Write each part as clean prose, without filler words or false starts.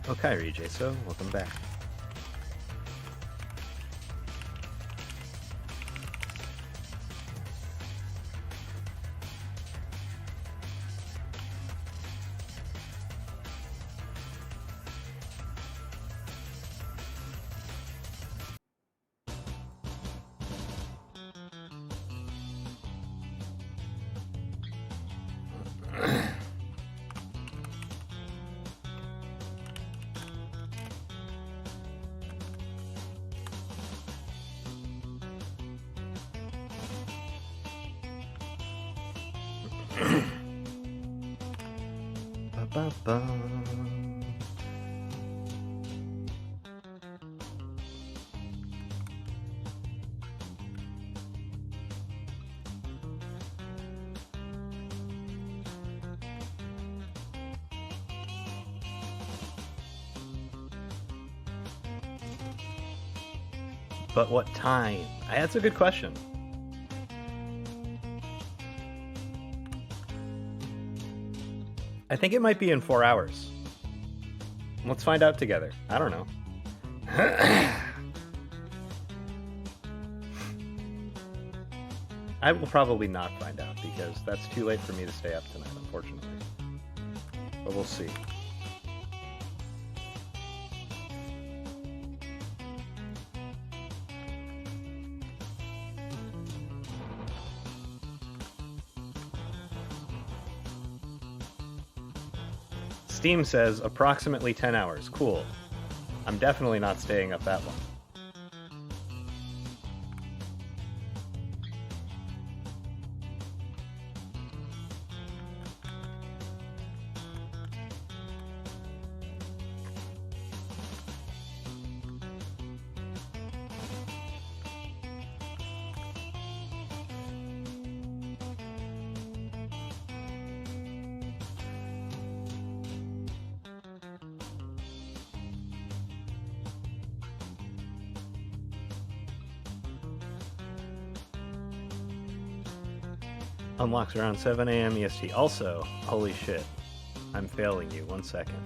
Oh, Kyrie, so welcome back. Ba-ba-ba. But what time? That's a good question. I think it might be in 4 hours. Let's find out together. I don't know. I will probably not find out because that's too late for me to stay up tonight, unfortunately. But we'll see. Steam says approximately 10 hours. Cool. I'm definitely not staying up that long. Unlocks around 7 a.m. EST. Also, holy shit, I'm failing you. 1 second.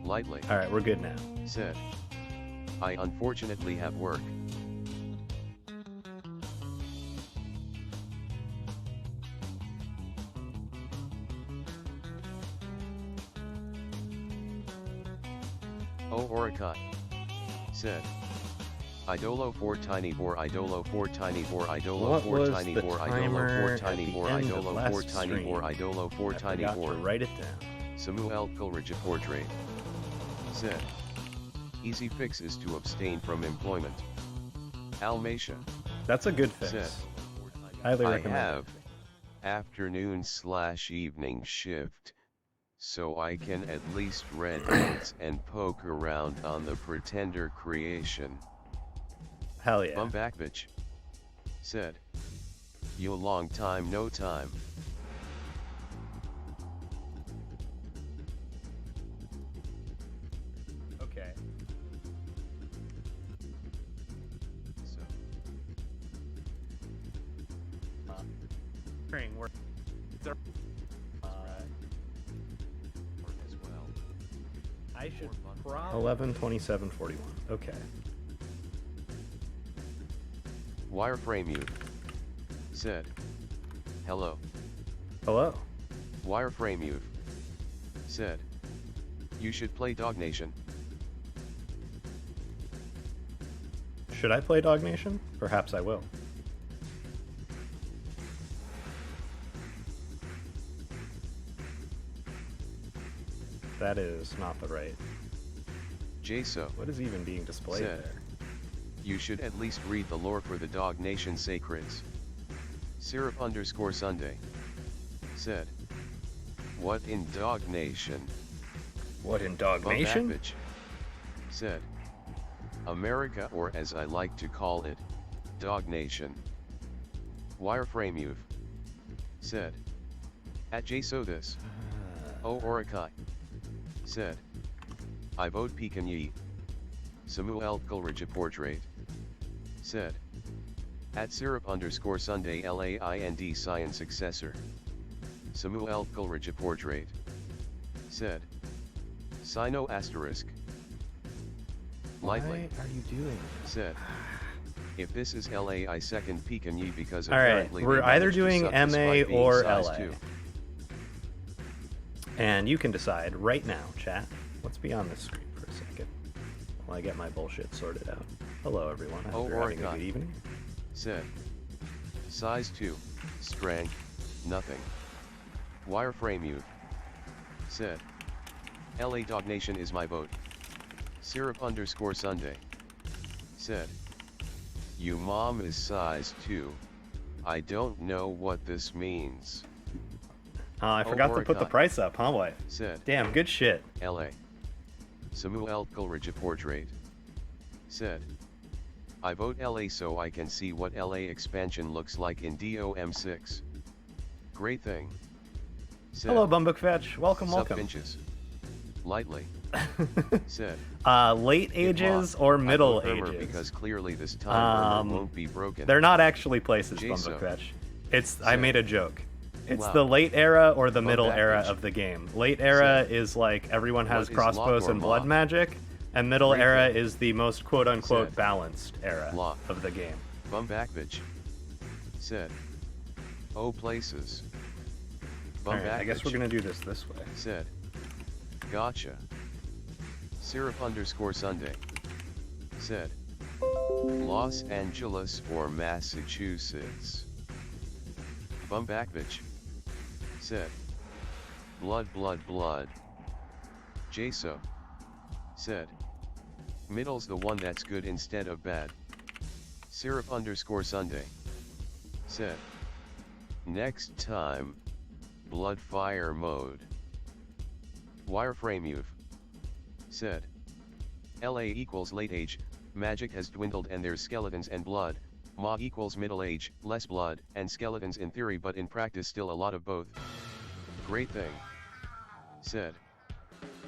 Lightly. All right, we're good now. Said. I unfortunately have work. Oh Orakai. Said. Idolo 4 tiny boar idolo 4 tiny boar idolo 4 tiny boar idolo 4 tiny boar idolo 4 tiny boar idolo 4 tiny boar. Write it down. Samuel Coleridge portrait. Said. Easy fixes to abstain from employment. Almatia. That's a good fix. Said. Highly I recommend have it. afternoon/evening shift, so I can at least read notes and poke around on the Pretender creation. Hell yeah. Bum back bitch. Said. You long time no time. Okay. So. Work. Work as well. I should probably 11:27:41. Okay. Wireframe you. Said. Hello. Hello. Wireframe you. Said. You should play Dog Nation. Should I play Dog Nation? Perhaps I will. That is not the right. JSO. What is even being displayed Said. there? You should at least read the lore for the Dog Nation sacreds. Syrup_Sunday. Said. What in Dog Nation? What in Dog Bum Nation? back bitch. Said. America, or as I like to call it, Dog Nation. Wireframe you've. Said. At JSO this. Oh Orakai. Said. I vote Piconye. Samuel Coleridge portrait. Said. At syrup_Sunday LAIND science successor. Samuel Coleridge portrait. Said. Sino asterisk. Lightly. Why are you doing this? Said. If this is LA, I second Piconye because All right, apparently we're they either managed to doing suck MA despite being or size LA. 2. And you can decide right now, chat. Let's be on this screen for a second while I get my bullshit sorted out. Hello, everyone. I hope you're having a good evening. Said. Size 2. Strength. Nothing. Wireframe youth. Said. LA Dog Nation is my vote. Syrup _ Sunday. Said. You mom is size 2. I don't know what this means. I forgot to put the price up, huh, wife? Said. Damn, good shit. LA. Samuel Coleridge portrait. Said. I vote LA so I can see what LA expansion looks like in DOM6. Great thing. Said. Hello, Bumbook Fetch. Welcome, welcome. Inches. Lightly. Said. Late ages or middle ages? Because clearly this time won't be broken. They're not actually places, Bumbook Fetch. It's I made a joke. It's wow. the late era or the middle era of the game. Late era is like everyone has crossbows and blood magic, and middle era is the most quote-unquote balanced era of the game. Bumbakvich. Said. Oh places. Alright, I guess we're gonna do this way. Said. Gotcha. Syrup _ Sunday. Said. Los Angeles or Massachusetts. Bumbakvich. Said. Blood. Jaso. Said. Middle's the one that's good instead of bad. Syrup _ Sunday. Said. Next time. Blood fire mode. Wireframe youth. Said. LA equals late age, magic has dwindled and there's skeletons and blood. Ma equals middle age, less blood, and skeletons in theory but in practice still a lot of both. Great thing. Said.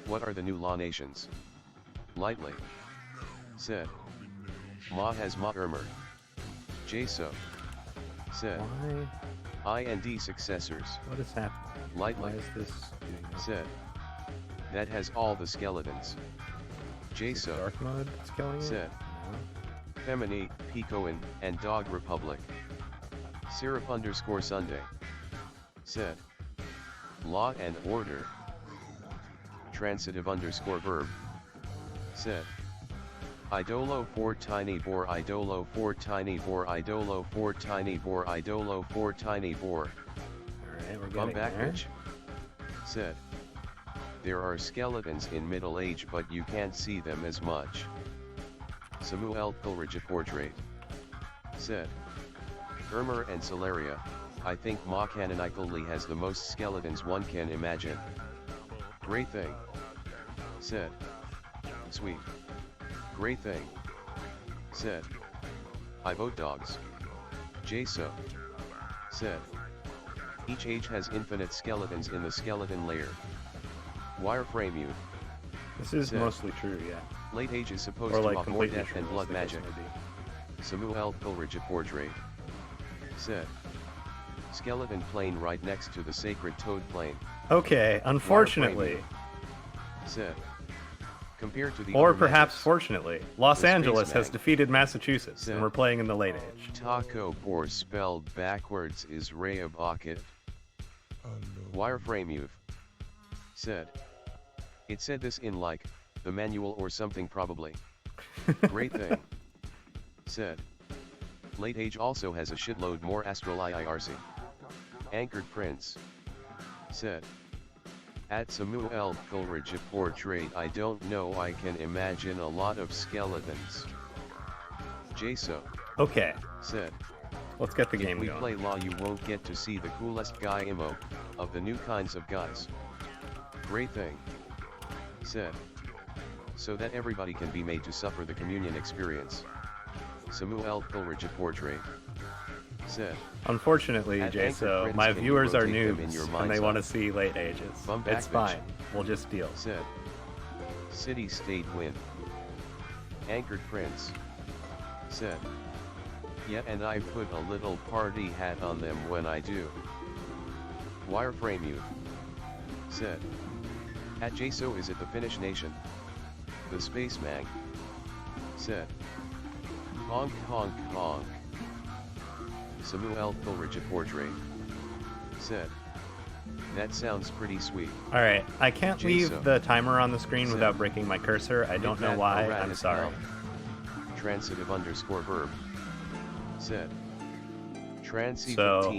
What are the new law nations? Lightly. Said. Ma has Ma Ermer. Jaso. Said. Why? IND successors. What is happening? Lightly. Why is this doing this? Said. That has all the skeletons. Jaso. Dark mode that's killing it? Said. No. Feminie, Piconye, and Dog Republic. Syrup _ Sunday. Said. Law and order. Transitive _ verb. Said. Idolo 4 tiny bore idolo 4 tiny bore idolo 4 tiny bore idolo 4 tiny bore. Alright, we're getting there. Said. There are skeletons in middle age but you can't see them as much. Samuel Coleridge portrait. Said. Ermer and Celeria, I think Ma canonically has the most skeletons one can imagine. Great thing. Said. Sweet. Great thing. Said. I vote dogs. Jaso. Said. Each age has infinite skeletons in the skeleton layer. Wireframe youth. This is mostly true, yeah. Late age is supposed or to like have more completely death and blood magic. Samuel Coleridge portrait. Said. Skeleton plane right next to the sacred toad plane. Okay, unfortunately. Said. Compared to the or perhaps fortunately, Los Angeles has mag. Defeated Massachusetts, Said. and we're playing in the late age. Taco bor spelled backwards is Rehoboket. Wireframe youth. Said. It said this in like, the manual or something probably. Great thing. Said. Late age also has a shitload more astral IIRC. Anchored Prince. Said. At Samuel Coleridge portrait I don't know I can imagine a lot of skeletons. Jaso. Okay. Said. Let's get the game going. going. If we play law you won't get to see the coolest guy emo, of the new kinds of guys. Great thing. Said. So that everybody can be made to suffer the communion experience. Samuel Coleridge portrait. Said. Unfortunately, Jaso, my viewers are noobs, and they want to see late ages. It's fine. We'll just deal. Said. City state win. Anchored Prince. Said. Yeah, and I put a little party hat on them when I do. Wireframe Youth. Said. At JSO is it the Finnish nation? The Space Mag. Said. Honk honk honk. Samuel Coleridge a portrait. Said. That sounds pretty sweet. Alright, I can't leave the timer on the screen without breaking my cursor. I don't know why, I'm sorry. Transitive _ verb. Said. So,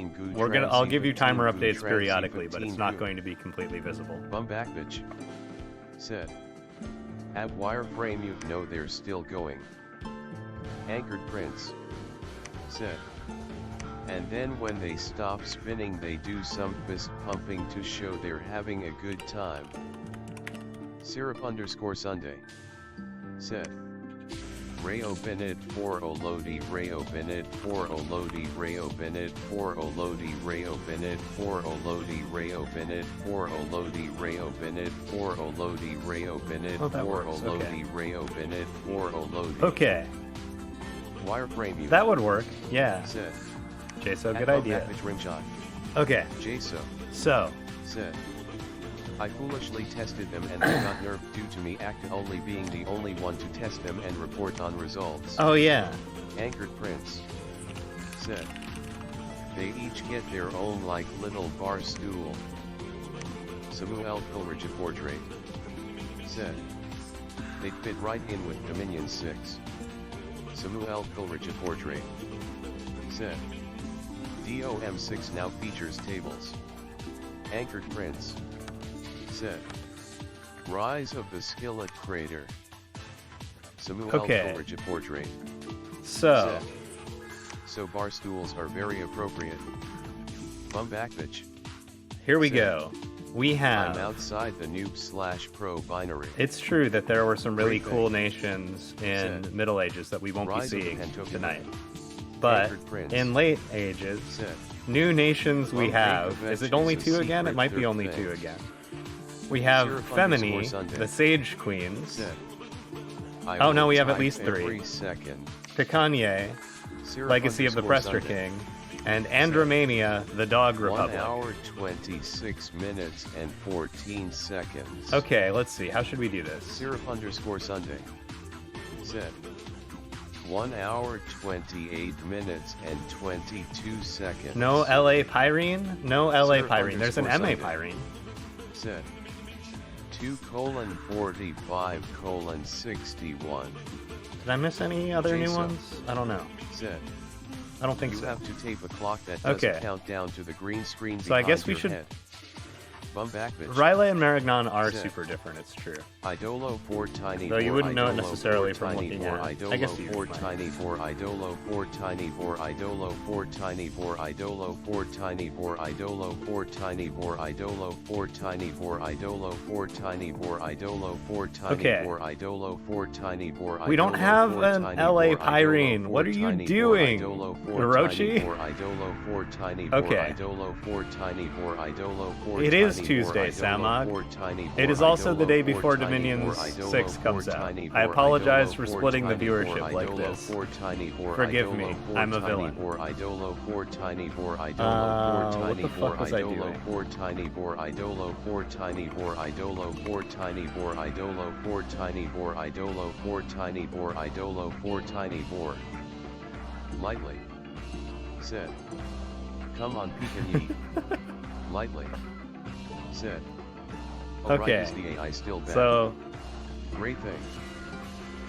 I'll give you timer updates periodically, but it's not going to be completely visible. Bumbakbich. Said. At wireframe you know they're still going. Anchored Prince. Said. And then when they stop spinning they do some fist pumping to show they're having a good time. Syrup _ Sunday. Said. Rayo Bened for Olodi Rayo Bened for Olodi Rayo Bened for Olodi Rayo Bened for Olodi Rayo Bened for Olodi Rayo Bened for Olodi Rayo Bened for Olodi Rayo Bened for Olodi. Okay. Wireframe you. That would work, yeah. Said. JSO, good idea. Okay. JSO. So. Said. I foolishly tested them and they got nerfed due to me only being the only one to test them and report on results. Oh yeah. Anchored Prince. Said. They each get their own like little bar stool. Samuel Coleridge a portrait. Said. They fit right in with Dominion 6. Samuel Coleridge a portrait. Said. DOM6 now features tables. Anchored Prince. Said. Rise of the Skillet Crater. Samuel Coleridge a portrait. So. Said. So bar stools are very appropriate. Bumbakbich. Here we go. We have. I'm outside the noob/pro binary. It's true that there were some really cool nations in Middle Ages that we won't be seeing tonight. But in late ages, new nations we have. Is it only 2 again? It might be only 2 again. We have Feminie, the Sage Queens. Oh no, we have at least 3. Piconye, Legacy of the Prester King, and Andromania, the Dog Republic. 1 hour 26 minutes and 14 seconds. Okay, let's see. How should we do this? Syrup _ Sunday. Said. 1 hour 28 minutes and 22 seconds. No LA Pyrene? No LA Pyrene. There's an MA Pyrene. Said. 2:45:61. Did I miss any other new ones? I don't know. Said. I don't think you so. You have to tape a clock that doesn't count down to the green screen. So I guess we should. Head. Riley and Marignan are super different, it's true. Idolo 4 tiny. Though you wouldn't know it necessarily from looking at it. I guess you would. Tiny 4 Idolo 4 tiny 4 Idolo 4 tiny 4 Idolo 4 tiny 4 Idolo 4 tiny 4 Idolo 4 tiny 4 Idolo 4 tiny 4 Idolo 4 tiny 4 Idolo 4 tiny 4. We don't have an LA Pyrene. What are you doing, Orochi? Okay. It is Tuesday, Samog. It is also the day before Dominion 6 comes out. I apologize for splitting the viewership like this. Forgive me, I'm a villain. What the fuck was I doing? Lightly. Said. Come on, Piconye. Lightly. Said. Okay, is the AI still bad? So great thing.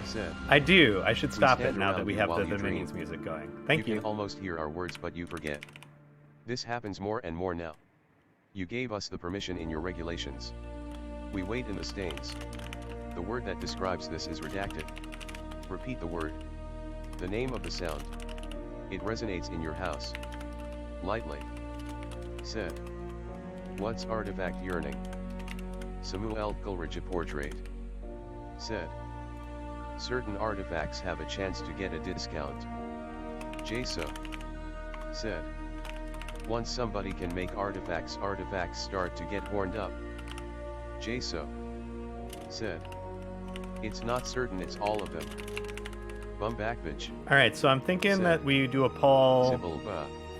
Said. I do. I should stop it now that we have the Dominions music going. Thank you. You can almost hear our words, but you forget. This happens more and more now. You gave us the permission in your regulations. We wait in the stains. The word that describes this is redacted. Repeat the word. The name of the sound. It resonates in your house. Lightly. Said. What's artifact yearning? Samuel Coleridge a portrait. Said. Certain artifacts have a chance to get a discount. JSO. Said. Once somebody can make artifacts start to get horned up. JSO. Said. It's not certain it's all of them. Bumbakbich. Alright, so I'm thinking that we do a poll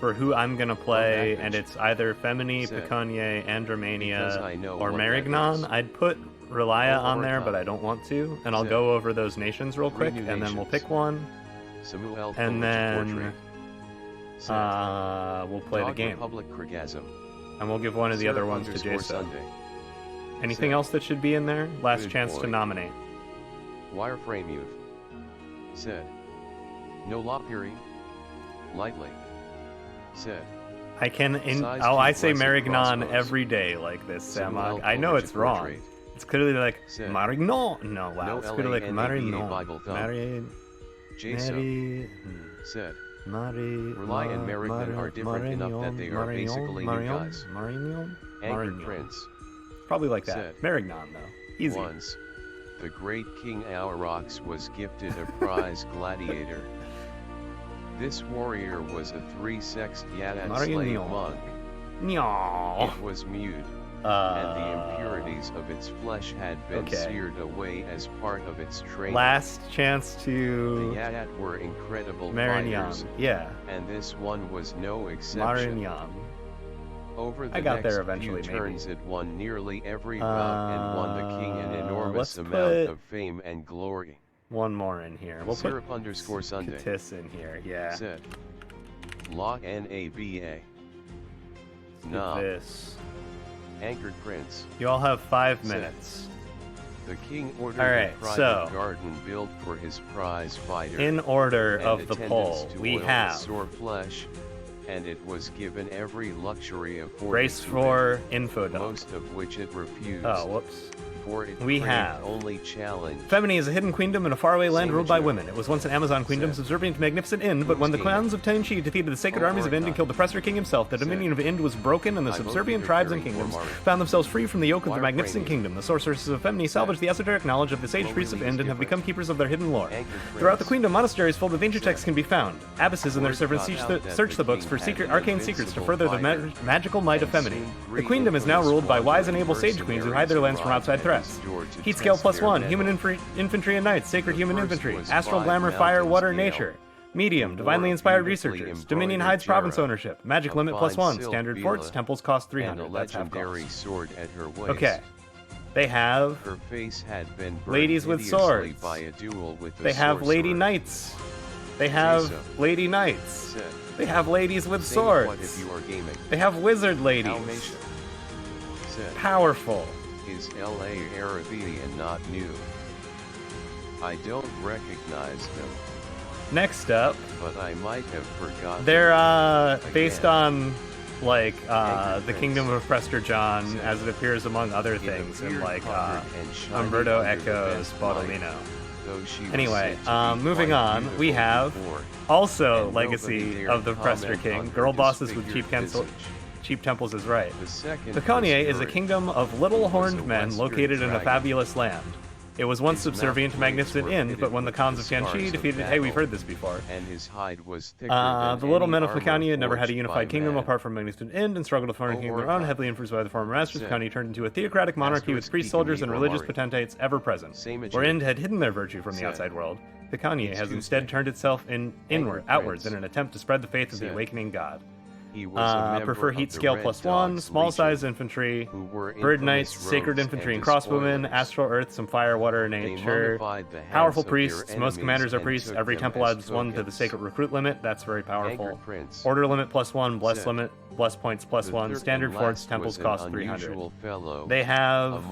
for who I'm gonna play, and it's either Feminie, Piconye, Andromania, or Marignon. I'd put Relia on there, but I don't want to, and I'll go over those nations real quick, and then we'll pick one, and then we'll play the game. And we'll give one of the other ones to Jason. Anything else that should be in there? Last chance to nominate. Wireframe Youth. Said. No Lopiri. Lightly. Said. I can I say Marignon every day like this, Samog. I know it's wrong. It's clearly like Marignon. No, wow. It's clearly like Marignon. Said. Rely and Marignon are different enough that they are basically new guys. Anchored Prince. Probably like that. Marignon, though. Easy. Once, the great King Aurochs was gifted a prize gladiator. This warrior was a 3-sex Yadat slave monk. It was mewed, and the impurities of its flesh had been seared away as part of its training. Last chance to... The Yadat were incredible fighters, and this one was no exception. Marignon. Over the next few turns it won nearly every bout and won the king an enormous amount of fame and glory. One more in here. We'll Syrup put Sunday. Katis in here, yeah. Said. Law Naba. This. Anchored Prince. You all have 5 minutes. The king ordered a private garden built for his prize fighter. In order of the poll, we have sore flesh, and it was given every luxury afforded Race to for it, Infodump. most of which it refused. Oh, whoops. For it We have only challenge. Feminie is a hidden queendom in a faraway land ruled by women. It was once an Amazon queendom subservient to magnificent Ind, but when the clans of Tenchi defeated the sacred armies of Ind and killed the Oppressor King himself, the dominion of Ind was broken and the subservient tribes and kingdoms found themselves free from the yoke of the magnificent kingdom. The sorceresses of Feminie salvaged the esoteric knowledge of the sage priests of Ind and have become keepers of their hidden lore. Throughout the queendom, monasteries filled with ancient texts can be found. Abbesses and their servants search the books for arcane secrets to further the magical might of Feminie. The queendom is now ruled by wise and able sage queens who hide their lands from outside threats. Heat scale +1, human infantry and knights, sacred human infantry, astral glamour, fire, water, nature. Medium, divinely inspired researchers. Dominion hides province ownership. Magic limit +1, standard forts, temples cost 300. That's half cost. Okay. They have her face had been ladies with swords. By a duel with they have lady knights. They have lady knights. They have ladies with swords. They have wizard ladies. Powerful. Is L.A. Arabian not new? I don't recognize them. Next up, but I might have forgotten. They're based on like the Kingdom of Prester John, as it appears among other things in like Umberto Eco's Botolino. Anyway, moving on, we have also Legacy of the Prester King, girl bosses with cheap temples is right. Piconye is a kingdom of little horned men located in a fabulous land. It was once subservient to magnificent Ind, but when the Khans of Tianqi defeated... Hey, we've heard this before. And his hide was the little men of Piconye never had a unified kingdom apart from magnificent Ind and struggled to form a kingdom of their own, heavily influenced by the former masters. Piconye turned into a theocratic monarchy with priest soldiers and religious potentates ever present. Where Ind had hidden their virtue from the outside world, Piconye has instead turned itself outwards in an attempt to spread the faith of the awakening god. Prefer heat scale +1, small size infantry, bird knights, sacred infantry and crossbowmen, astral earth, some fire, water, nature, powerful priests. Most commanders are priests. Every temple adds 1 to the sacred recruit limit. That's very powerful. Order limit +1, bless limit, bless points +1. Standard forts, temples cost 300. They have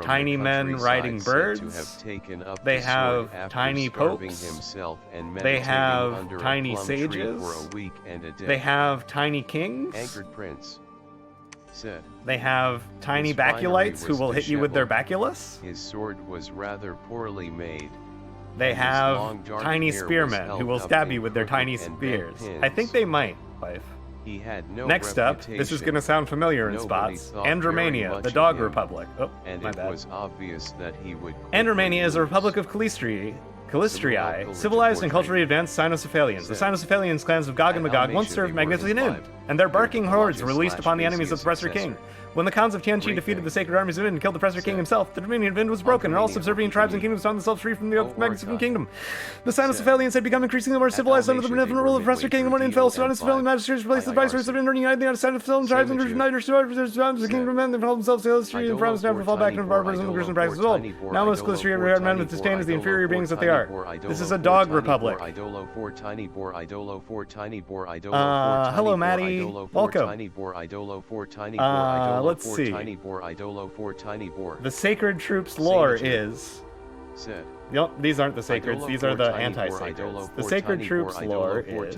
tiny men riding birds. They have tiny popes. They have tiny sages. They have tiny kings. They have tiny baculites who will hit you with their baculus. His sword was rather poorly made. They have tiny spearmen who will stab you with their tiny spears. I think they might, wife. Next up, this is going to sound familiar in spots, Andromania, the Dog Republic. Oh, my bad. Andromania is a republic of Calistrii, civilized and culturally advanced Cynocephalians. The Cynocephalians clans of Gog and Magog once served magnificent Ind, and their barking hordes were released upon the enemies of the Oppressor King. When the Khans of Tianqi defeated the sacred armies of Ind and killed the Oppressor King himself, the dominion of Ind was broken, and all subservient tribes and kingdoms found themselves free from the magnificent kingdom. The Sino-Cephalians had become increasingly more civilized under the benevolent rule of the Oppressor King, and when Ind fell, Sino-Cephalian magistrates replaced the viceroys of Ind, united the Sino-Cephalian tribes and united the kingdom men, they held themselves to history and promised never to fall back into barbarism and Christian practices of old. Now most closely regard men with disdain as the inferior beings that they are. This is a dog republic. Hello, Maddie. Welcome. Let's see. The Sacred Troops lore is... Nope, these aren't the Sacreds, these are the anti-Sacreds. The Sacred Troops lore is...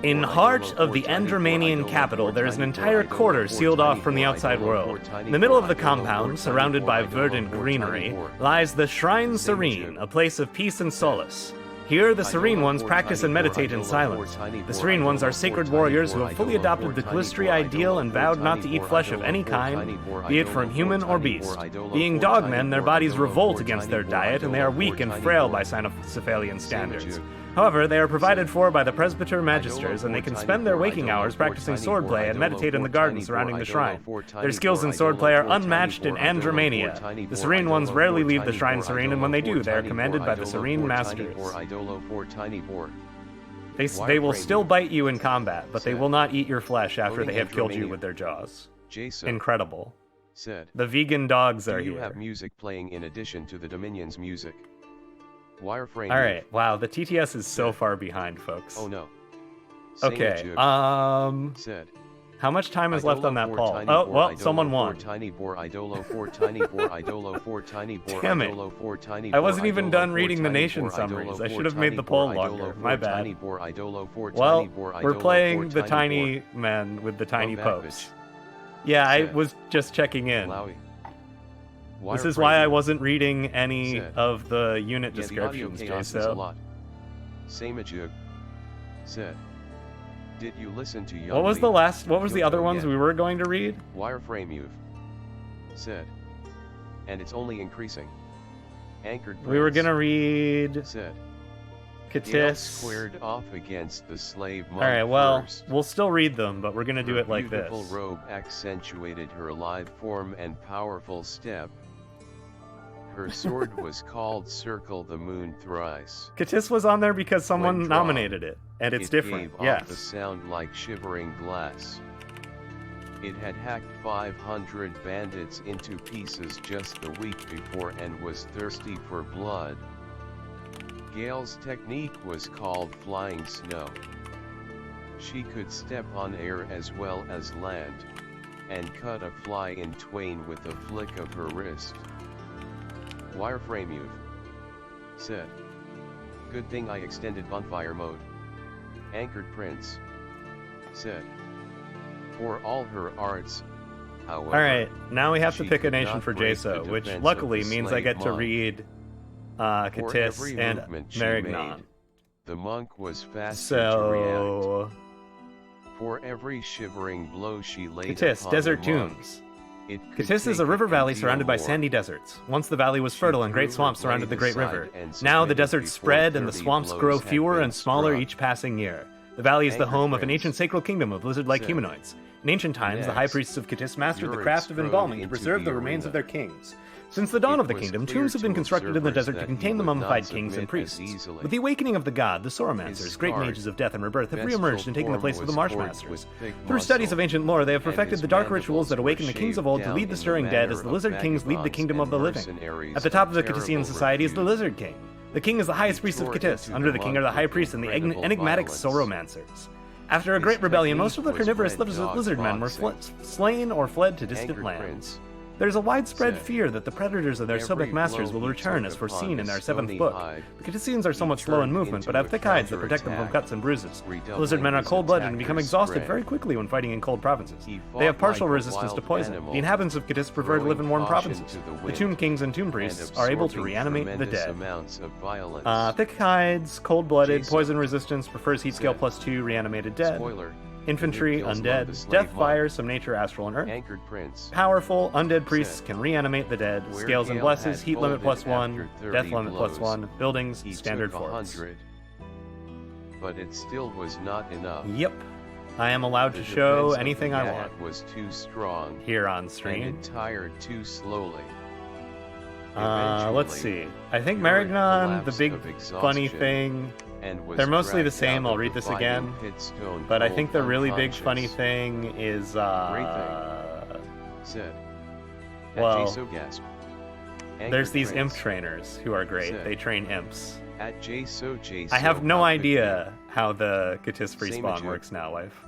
In heart of the Andromanian capital, there is an entire quarter sealed off from the outside world. In the middle of the compound, surrounded by verdant greenery, lies the Shrine Serene, a place of peace and solace. Here, the Serene Ones practice and meditate in silence. The Serene Ones are sacred warriors who have fully adopted the Calistri ideal and vowed not to eat flesh of any kind, be it from human or beast. Being dogmen, their bodies revolt against their diet, and they are weak and frail by Sino-Cephalian standards. However, they are provided for by the presbyter magisters, and they can spend their waking hours practicing swordplay and meditate in the garden surrounding the shrine. Their skills in swordplay are unmatched in Andromania. The Serene Ones rarely leave the Shrine Serene, and when they do, they are commanded by the Serene Masters. They will still bite you in combat, but they will not eat your flesh after they have killed you with their jaws. Incredible. The vegan dogs are here. Do you have music playing in addition to the Dominion's music? Wireframe. Alright, wow, the TTS is so far behind, folks. Oh no. Okay, how much time is left on that poll? Oh, well, someone won. Damn it. I wasn't even done reading the nation summaries. I should have made the poll longer. My bad. Well, we're playing the tiny men with the tiny popes. Yeah, I was just checking in. This is why I wasn't reading any of the unit descriptions, Jaso. Did you listen to What was the last? What was the other ones we were going to read? Wireframe you've said, and it's only increasing. Anchored. We were gonna read. Said. Katis squared off against the slave monk. All right, well, first. We'll still read them, but we're gonna do it like this. Her beautiful robe accentuated her lithe form and powerful step. Her sword was called Circle the Moon Thrice. Katis was on there because someone nominated it, and it's different. Gave off the sound like shivering glass. It had hacked 500 bandits into pieces just the week before and was thirsty for blood. Gale's technique was called Flying Snow. She could step on air as well as land, and cut a fly in twain with a flick of her wrist. Wireframe you've said. Good thing I extended bonfire mode. Anchored Prince said. For all her arts, however. Alright, now we have to pick a nation for Jaso, which luckily means I get to read Katis and Marignan. The monk was faster to react. For every shivering blow she laid Katis, upon Desert the monk, Tombs. Katis is a river valley surrounded by sandy deserts. Once the valley was fertile and great swamps surrounded the great river. Now the deserts spread and the swamps grow fewer and smaller each passing year. The valley is the home of an ancient sacred kingdom of lizard-like humanoids. In ancient times, the high priests of Katis mastered the craft of embalming to preserve the remains of their kings. Since the dawn of the kingdom, tombs have been constructed in the desert to contain the mummified kings and priests. With the awakening of the god, the Sauromancers, great mages of death and rebirth, have re-emerged and taken the place of the Marshmasters. Through studies of ancient lore, they have perfected the dark rituals that awaken the kings of old to lead the stirring dead as the lizard kings lead the kingdom of the living. At the top of the Katisian society is the Lizard King. The king is the highest priest of Katis. Under the king are the high priests and the enigmatic Sauromancers. After a great rebellion, most of the carnivorous lizard men were slain or fled to distant lands. There is a widespread fear that the predators of their Sobek masters will return as foreseen in their 7th book. The Katisians are somewhat slow in movement, but have thick hides that protect them from cuts and bruises. The lizard men are cold-blooded and become exhausted very quickly when fighting in cold provinces. They have partial resistance to poison. The inhabitants of Katis prefer to live in warm provinces. The tomb kings and tomb priests are able to reanimate the dead. Thick hides, cold-blooded, poison resistance, prefers heat scale +2, reanimated dead. Infantry, undead, death, fire, some nature, astral, and earth. Powerful, undead priests can reanimate the dead. Scales and blesses, heat limit +1, death limit +1, buildings, standard forts. But it still was not enough. Yep. I am allowed to show anything I want. Was too strong here on stream. And it tired too slowly. Let's see. I think Marignon, the big funny thing, they're mostly the same. I'll read this again. But I think the really big funny thing is, said. Well, there's these imp trainers who are great. They train imps. I have no idea how the Katis respawn works now, wife.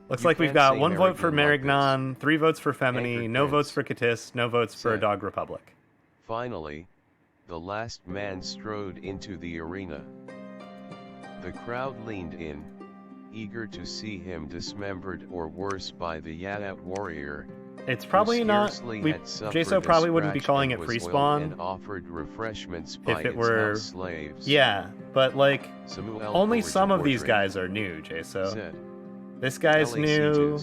Looks like we've got 1 vote for Marignon, 3 votes for Feminie, no votes for Katis, no votes for Dog Republic. Finally, the last man strode into the arena. The crowd leaned in, eager to see him dismembered or worse by the Yadat warrior. It's probably not. JSO probably wouldn't be calling it free spawn and offered refreshments by if it were slaves. Yeah, but like only some of these guys are new, JSO. This guy's new.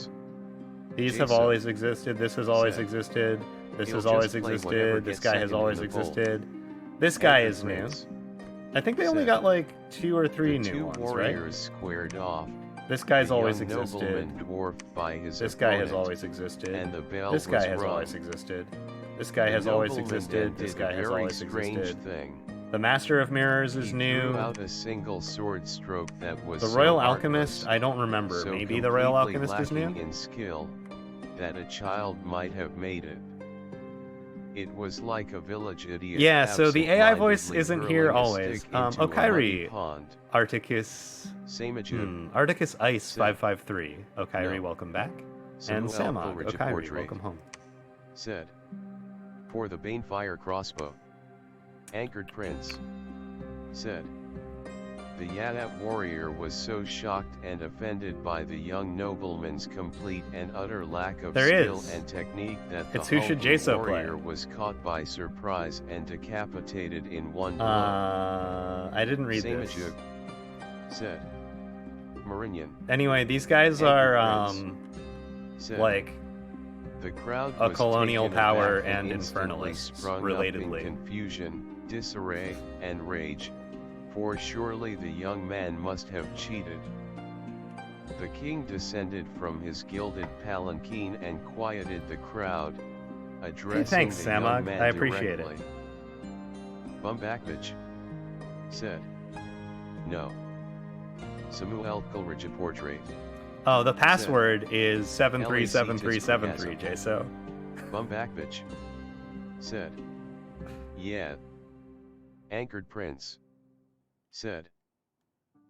These have always existed. This has always existed. This has always existed. This guy has always existed. This guy is new. I think they only got like 2 or 3 new ones, right? Squared off. This guy's always existed. This This guy has always existed. And the bell This guy has rung. always existed. This guy has always existed. This guy has always existed. The Master of Mirrors is new. Out a single sword stroke that was the Royal Alchemist, I don't remember. So maybe the Royal completely Alchemist is new? lacking in skill, that a child might have made it. It was like a village idiot. Yeah, so the AI voice absent-mindedly isn't here hurling a always. stick into a muddy Okairi, pond. Articus, Articus Ice 553. Okairi, welcome back. And Samog, Okairi, welcome home. Said, for the bonfire crossbow. Anchored Prince. Said, the Yadat warrior was so shocked and offended by the young nobleman's complete and utter lack of skill and technique that the warrior was caught by surprise and decapitated in one blow. I didn't read this. Said, Marignon. Anyway, these guys are like the crowd a was colonial taken power aback and instantly infernalists, sprung relatedly. up in confusion, disarray, and rage, for surely the young man must have cheated. The king descended from his gilded palanquin and quieted the crowd, addressing thanks, the Samog. young man I appreciate directly. Bumbakvich said, no. Samuel Coleridge portrait. Oh, the password is 737373, JSO. Bumbakvich said, yeah. Anchored Prince said,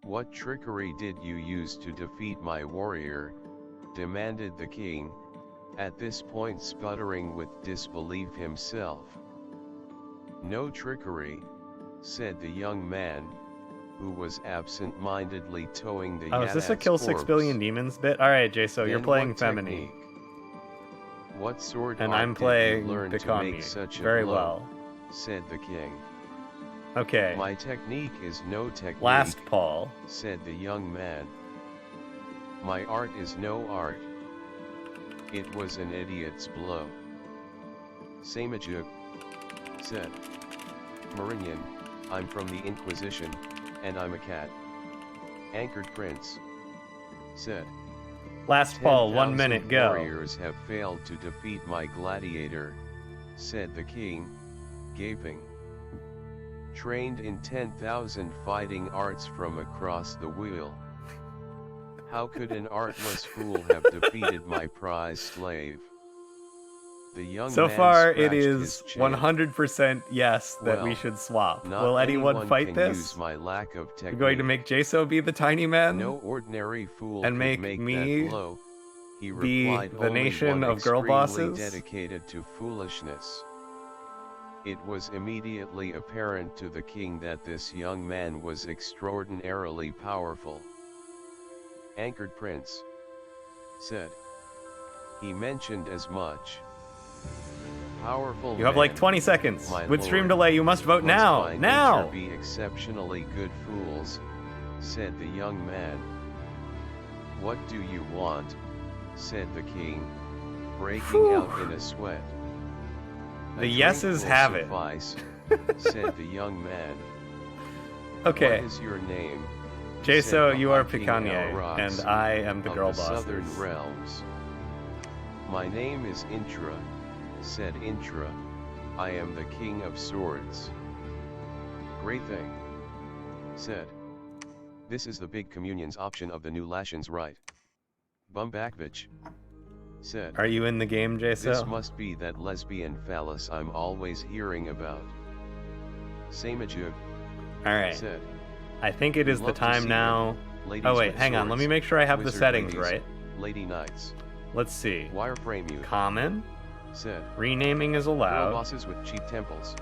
what trickery did you use to defeat my warrior? Demanded the king, at this point sputtering with disbelief himself. No trickery, said the young man, who was absent-mindedly towing the is this a Kill 6 Billion Demons bit? Alright, JSO, you're playing Feminie. What sword and I'm playing Piconye. Very blow? well. Said the king. Okay. My technique is no technique. Last Paul. Said the young man. My art is no art. It was an idiot's blow. Samajuk said. Marignon, I'm from the Inquisition, and I'm a cat. Anchored Prince said. Last Paul, 1 minute, go. Warriors have failed to defeat my gladiator, said the king, gaping. Trained in 10,000 fighting arts from across the wheel. How could an artless fool have defeated my prize slave? The young so man far, it scratched is his chin. 100% yes that we should swap. Will anyone fight this? Use my lack of technique. You're going to make JSO be the tiny man? No ordinary fool and make me that blow. He be replied, the nation of girl bosses? Dedicated to foolishness. It was immediately apparent to the king that this young man was extraordinarily powerful. Anchored Prince said. He mentioned as much. Powerful you have like 20 seconds. With stream delay, you must vote now. Now! Be exceptionally good fools, said the young man. What do you want? Said the king, breaking out in a sweat. The yeses have it. Said the young man. Okay. What is your name? Jaso, you are Piconye, and and I am the girl the boss. Southern Realms. My name is Intra, said Intra. I am the King of Swords. Great thing, said. This is the big communion's option of the new Lashins, right? Bumbakvich, said. Are you in the game, Jaso? This must be that lesbian phallus I'm always hearing about. Samajug, Alright. said. I think it is the time now. Oh wait, hang on, let me make sure I have the settings right. Lady Knights. Let's see. Wireframe you. Common. Said. Renaming is Girl allowed. bosses with cheap temples.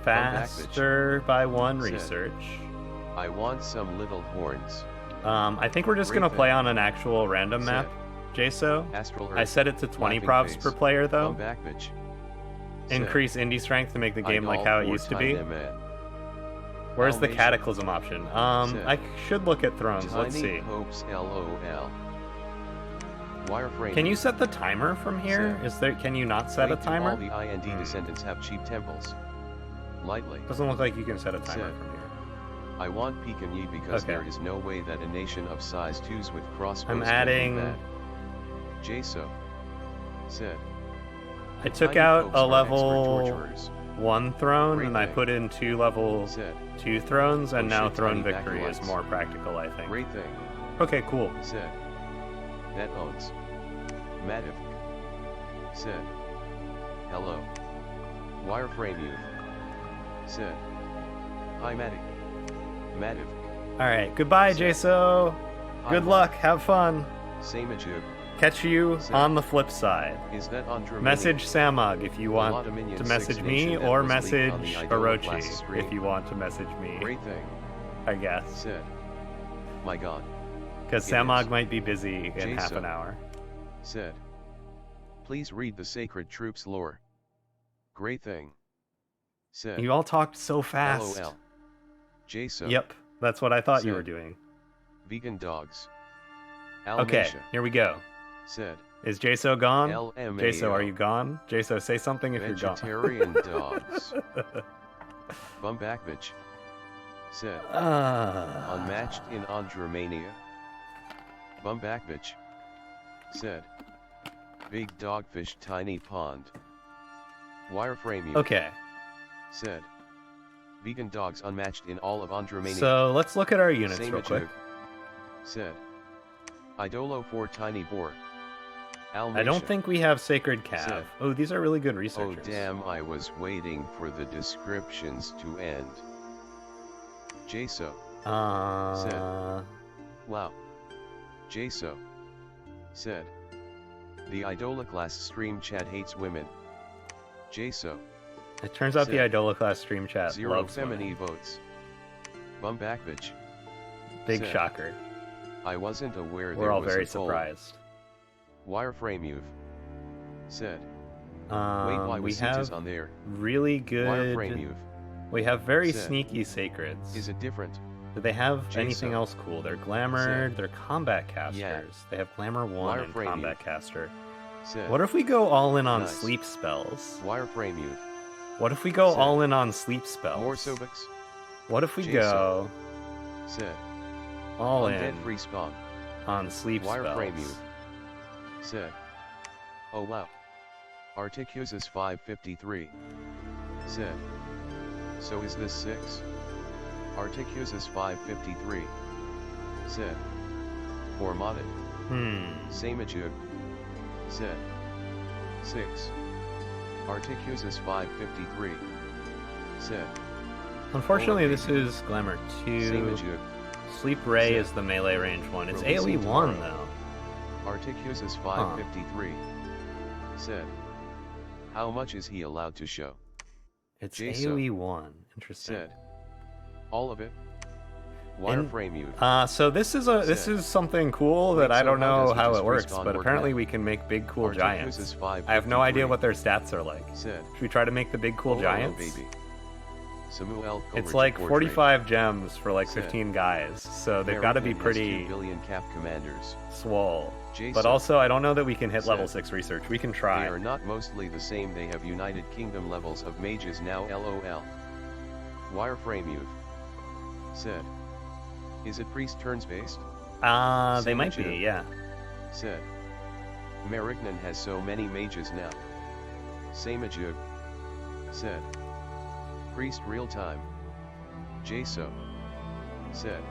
Faster by 1 Said. research. I want some little horns. I think we're just gonna play on an actual random map, Jaso. Astral I set it to 20 props per player though. Bumbakvich. Increase indie strength to make the game like how it used to be. Where's the Cataclysm option? I should look at Thrones, let's see. Popes LOL. Wireframe. Can you set the timer from here? Can you not set a timer? All the IND descendants have cheap temples. Lightly. Doesn't look like you can set a timer from here. I want Piconye because there is no way that a nation of size 2s with crossbows I'm adding... can do that. Jaso said. I took out a level 1 throne and I put in 2 level 2 thrones, and now Throne Victory is more practical, I think. Great thing. Okay, cool. Said. That owns. Mativ. Said. Hello. Wireframe youth. Said. Hi Matic. Mativ. Alright, goodbye Jaso. Good luck, have fun. Samajug. Catch you on the flip side. Is that message Samug if you want to message me, or message Orochi if you want to message me. Great thing. I guess. Said. My god. Because Samug might be busy in half an hour. Said. Please read the Sacred Troops lore. Great thing. Said. You all talked so fast. LOL. Jaso. Yep, that's what I thought you were doing. Vegan dogs. Okay, here we go. Said. Is Jaso gone? LMAO. Jaso, are you gone? Jaso, say something if you're gone. Vegetarian dogs. Bumbakvich. Said. Unmatched in Andromania. Bumbakvich. Said. Big dogfish tiny pond. Wireframe you. Okay. Said. Vegan dogs unmatched in all of Andromania. So let's look at our units real quick. Said. Idolo 4 tiny boar. I don't think we have Sacred Cav. Oh, these are really good researchers. Oh damn, I was waiting for the descriptions to end. Jaso. Said. Wow. Jaso. Said. The Idola class stream chat hates women. Jaso. It turns out the Idola class stream chat 0 loves Feminie women. votes. Bumbakvich. Big shocker. I wasn't aware We're all very surprised. Wireframe you've said. Wait, why we was have on there? really good. Wireframe you've. We have very sneaky sacreds. Is it different? Do they have anything else cool? They're glamour. They're combat casters. Yeah. They have glamour 1 and combat caster. Said. What if we go all in on sleep spells? Wireframe youth. What if we go all in on sleep spells? More Sobix. What if we go said. all in Undead free spawn on sleep Wireframe spells? youth. Said. Oh wow. Articusis 553. Said. So is this 6? Articusis 553. Said. Or modded. Samajug. Said. 6. Articusis 553. Said. Unfortunately, this is Glamour 2. Samajug. Sleep Ray is the melee range one. It's AoE 1 though. Articusis 553. Said. How much is he allowed to show? It's AoE 1. Interesting. Said. All of it. Wireframe you. So this is something cool that I don't know how it works, but apparently we can make big cool giants. I have no idea what their stats are like. Should we try to make the big cool giants? Baby. It's like 45 gems for like 15 guys, so they've got to be pretty swole. But also, I don't know that we can hit level 6 research. We can try. They are not mostly the same. They have United Kingdom levels of mages now. LOL. Wireframe youth. Said. Is it priest turns based? They might be, yeah. Said. Marignan has so many mages now. Samajug. Said. Priest real time. Jaso. Said.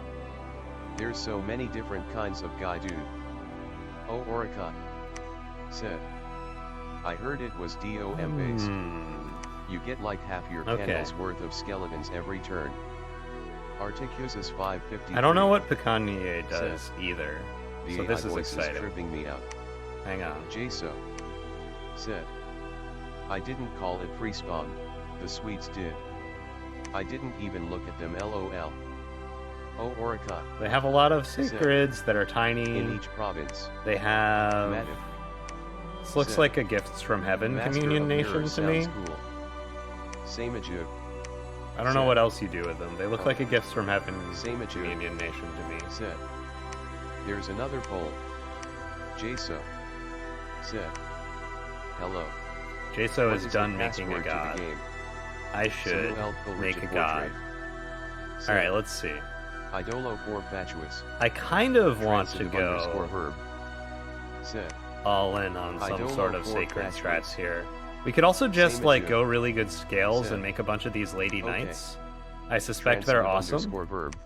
There's so many different kinds of guy dude. Oh Orikai. Said. I heard it was DOM based. You get like half your panel's worth of skeletons every turn. Articus is 550. I don't know what Piconye does either, the so this is voice exciting. Is tripping me out. Hang on. Jaso. Said. I didn't call it free spawn, the Swedes did. I didn't even look at them lol. Oh Orikai. They have a lot of sacreds that are tiny. In each province. They have... Mativ. This looks like a Gifts from Heaven Master communion nation to me. Cool. Samajug. I don't know what else you do with them. They look like a Gifts from Heaven Samajug. communion nation to me. Said. There's another poll. Jaso. Said. Hello. Jaso is done making a god. I should make a god. Alright, let's see. Idolo for fatuous. I kind of want to go verb. Said. all in on some sort of sacred strats here. We could also just like go really good scales and make a bunch of these lady knights. I suspect they're awesome. Verb.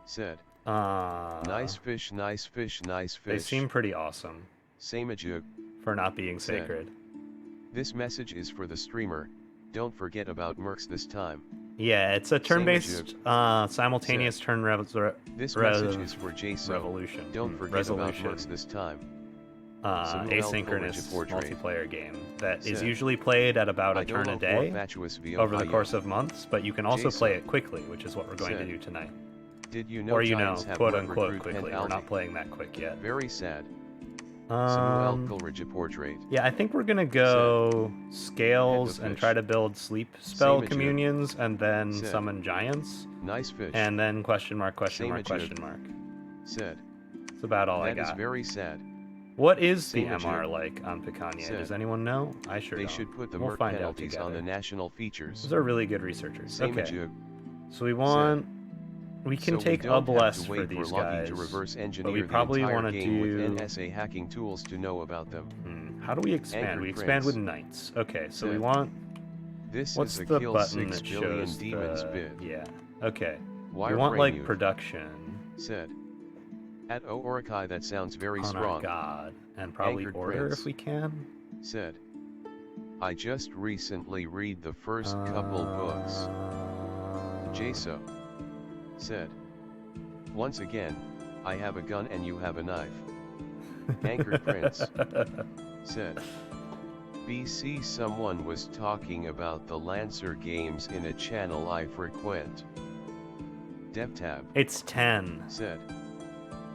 Said. Nice fish, nice fish, nice fish. They seem pretty awesome. Samajug. For not being sacred. This message is for the streamer. Don't forget about mercs this time. Yeah, it's a turn-based, simultaneous turn This message is for Jason. Revolution. Don't forget about mercs this time. Asynchronous multiplayer game that is usually played at about a turn a day over the course of months, but you can also play it quickly, which is what we're going to do tonight. Did you know or quote-unquote quickly. We're not playing that quick yet. Very sad. Yeah, I think we're gonna go scales and try to build sleep spell communions and then summon giants. Nice fish. And then question mark, question mark, question mark. Said. That's about all I got. That is very sad. What is the MR like on Piconye? Does anyone know? I sure don't. They should put the merc penalties on the national features. Those are really good researchers. Okay. So we want... We can take a bless for these guys, but we probably want to do with NSA hacking tools to know about them. How do we expand? We expand with knights. Okay, so we want. What's the button that shows the? Yeah. Okay. We want like production. Said. At Orikai, that sounds very strong. Oh God, and probably order if we can. Said. I just recently read the first couple books. Jaso. Said. Once again, I have a gun and you have a knife. Anchored Prince. Said. BC someone was talking about the Lancer games in a channel I frequent. DevTab. It's 10. Said.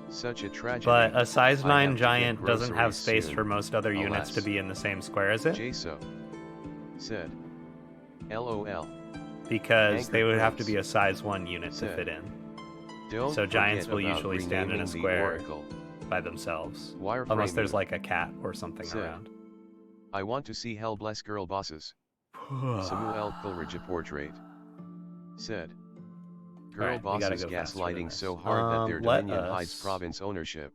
Such a tragedy. But a size 9 giant doesn't have space for most other units to be in the same square as it. Jaso. Said. LOL. Because they would have to be a size 1 unit to fit in. So giants will usually stand in a square by themselves. Unless there's like a cat or something around. I want to see Hell Bless Girl Bosses. Samuel Coleridge portrait. Said. Girl bosses gaslighting so hard that their dominion hides province ownership.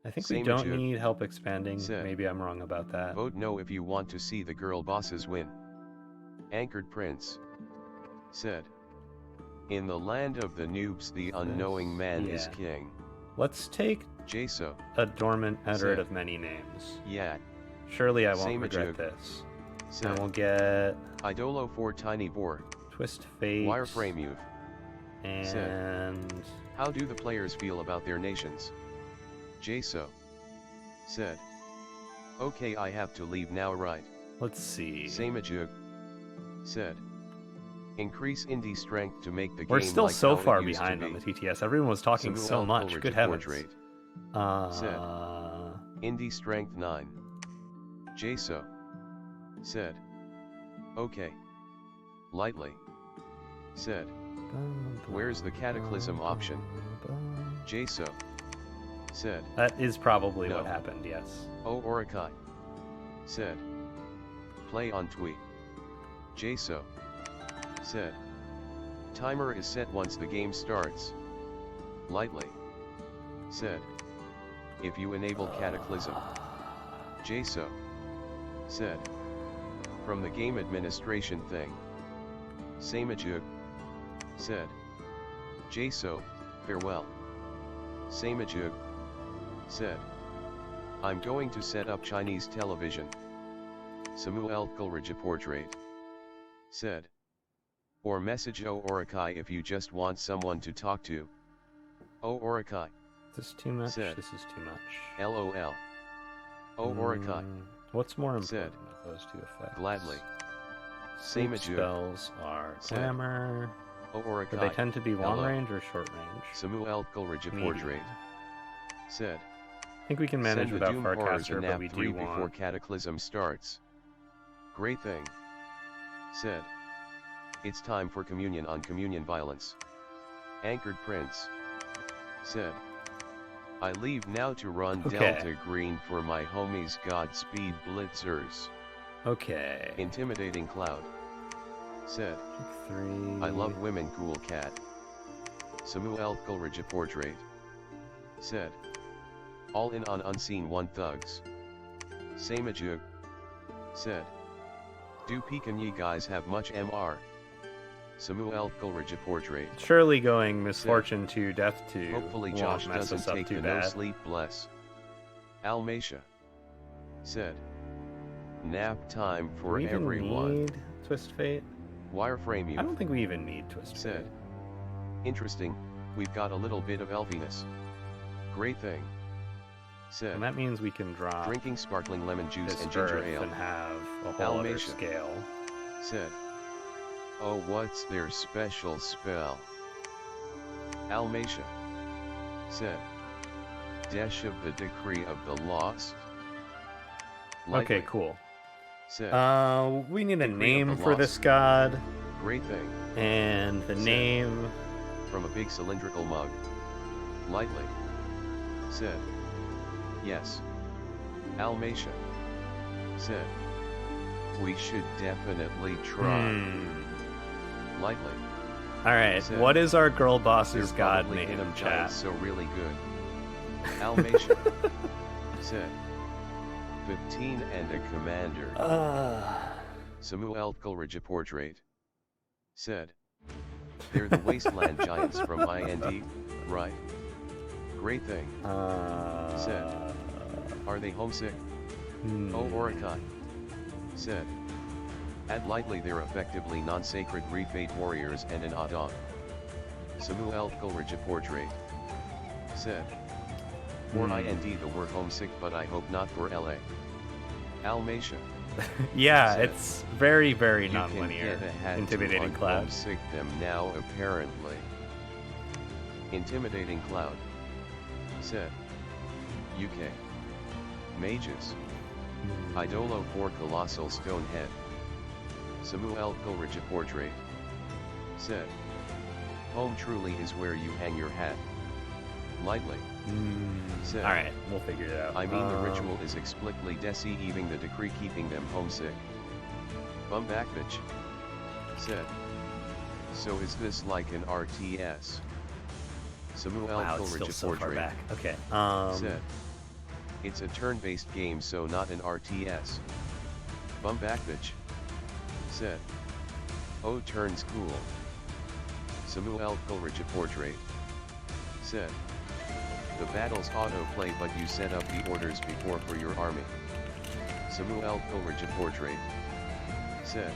I think we don't need help expanding. Maybe I'm wrong about that. Vote no if you want to see the girl bosses win. Anchored Prince. Said. In the land of the noobs the unknowing man is king. Let's take Jaso. A dormant edit of many names. Yeah. Surely I won't regret this. And we'll get... Idolo for Tiny Boar. Twist Fate. Wireframe Youth. And... How do the players feel about their nations? Jaso. Said. Okay, I have to leave now, right? Let's see. Samajug. Said. Increase indie strength to make the game. We're still like so far behind on the TTS. Everyone was talking so much. Good heavens. Said. Indie strength 9. Jaso. Said. Okay. Lightly. Said. Where's the cataclysm option? Jaso. Said. That is probably what happened, yes. Oh Orikai. Said. Play on tweet. Jaso. Said. Timer is set once the game starts. lightly. Said. If you enable Cataclysm. Jaso. Said. From the game administration thing. Samajug. Said. Jaso, farewell. Samajug. Said. I'm going to set up Chinese television. Samuel Coleridge portrait. Said. Or message O Orakai if you just want someone to talk to. O Orakai. This is too much. Said. This is too much. LOL. O Orakai. What's more important Said. of those two effects? Gladly. Sleep Samajug. spells are Said. glamour. O Orakai. Do they tend to be long Hello. range or short range? Samuel Coleridge Medium. portrait. Said. I think we can manage Send without the Doom Horrors Farcaster, a but nap we 3 do before want... Cataclysm starts. Great thing. Said. It's time for communion on communion violence. Anchored Prince. Said. I leave now to run Okay. Delta Green for my homies Godspeed Blitzers. Okay. Intimidating Cloud. Said. 3. I love women cool cat. Samuel Coleridge portrait. Said. All in on unseen one thugs. Samajug. Said. Do Piconye guys have much MR? Samuel Coleridge portrait. Surely going misfortune to death to Hopefully won't Josh mess doesn't us up take too the bad. no sleep bless. Almatia. Said. Nap time Do for we even everyone. need Twist Fate? Wireframe you. I don't think we even need Twist Fate. Said. Interesting, we've got a little bit of elfiness. Great thing. Said. And that means we can drop Drinking sparkling lemon juice this and ginger earth ale. and have a whole other Almatia. scale. Said. Oh, what's their special spell? Almatia. Said. Desh of the Decree of the Lost. Lightly. Okay, cool. Said. We need a Decree of name the for this Lost. god, Great thing. and the Said. name... From a big cylindrical mug. Lightly. Said. Yes. Almatia. Said. We should definitely try. Lightly. Alright, Said. what is our girl boss's There's god probably name, Venom chat? Giants, so really good. Almatia. Said. 15 and a commander. Samuel Coleridge portrait. Said. They're the wasteland giants from IND, right? Great thing. Said. Are they homesick? Oh Orakai. Said. Add lightly they're effectively non-sacred refate warriors and an odd-on. Samuel Coleridge portrait. Said. For IND the word homesick but I hope not for LA. Almatia. Yeah, Said. it's very, very You can non-linear. get a hat Intimidating to Cloud. homesick them now apparently. Intimidating Cloud. Said. UK. Mages. Idolo for Colossal Stone Head. Samuel Coleridge portrait. Said. Home truly is where you hang your hat. Lightly. Said. Alright, we'll figure it out. I mean the ritual is explicitly deceiving the decree keeping them homesick. Bum back bitch. Said. So is this like an RTS? Samuel Wow, it's Coleridge still so far portrait. back. Okay. Said. It's a turn-based game so not an RTS. Bum back bitch. Said. Oh turns cool. Samuel Coleridge portrait. Said. The battles autoplay but you set up the orders before for your army. Samuel Coleridge portrait. Said.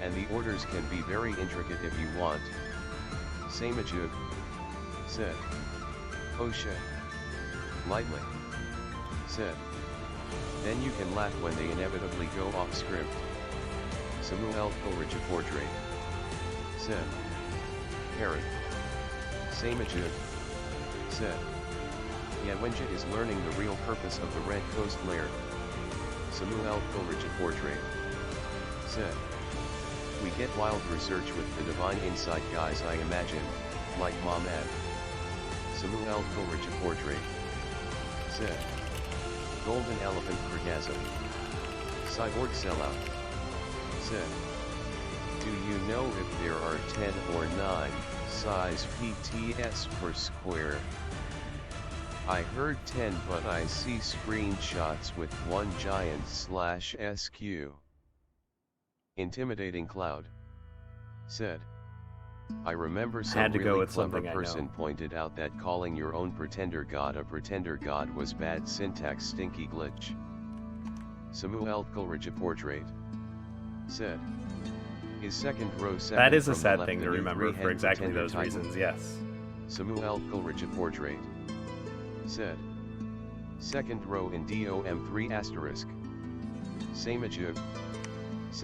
And the orders can be very intricate if you want. Samajug. Said. Oh shit. Lightly. Said. Then you can laugh when they inevitably go off script. Samuel Coleridge portrait. Said. Parrot. Samajug. Said. Yawenja is learning the real purpose of the Red Coast Lair. Samuel Coleridge portrait. Said. We get wild research with the divine insight guys I imagine, like Mom Ed. Samuel Coleridge portrait. Said. Golden Elephant Orgasm. Cyborg Sellout. Said. Do you know if there are 10 or 9 size PTS per square. I heard 10 but I see screenshots with one giant /SQ. Intimidating Cloud said. I remember some really clever person pointed out that calling your own pretender god a pretender god was bad syntax stinky glitch. Samuel Coleridge portrait said. His second row that is a sad thing to remember for exactly those reasons, yes. Samuel Coleridge portrait said. Second row in DOM3 asterisk. Samajug.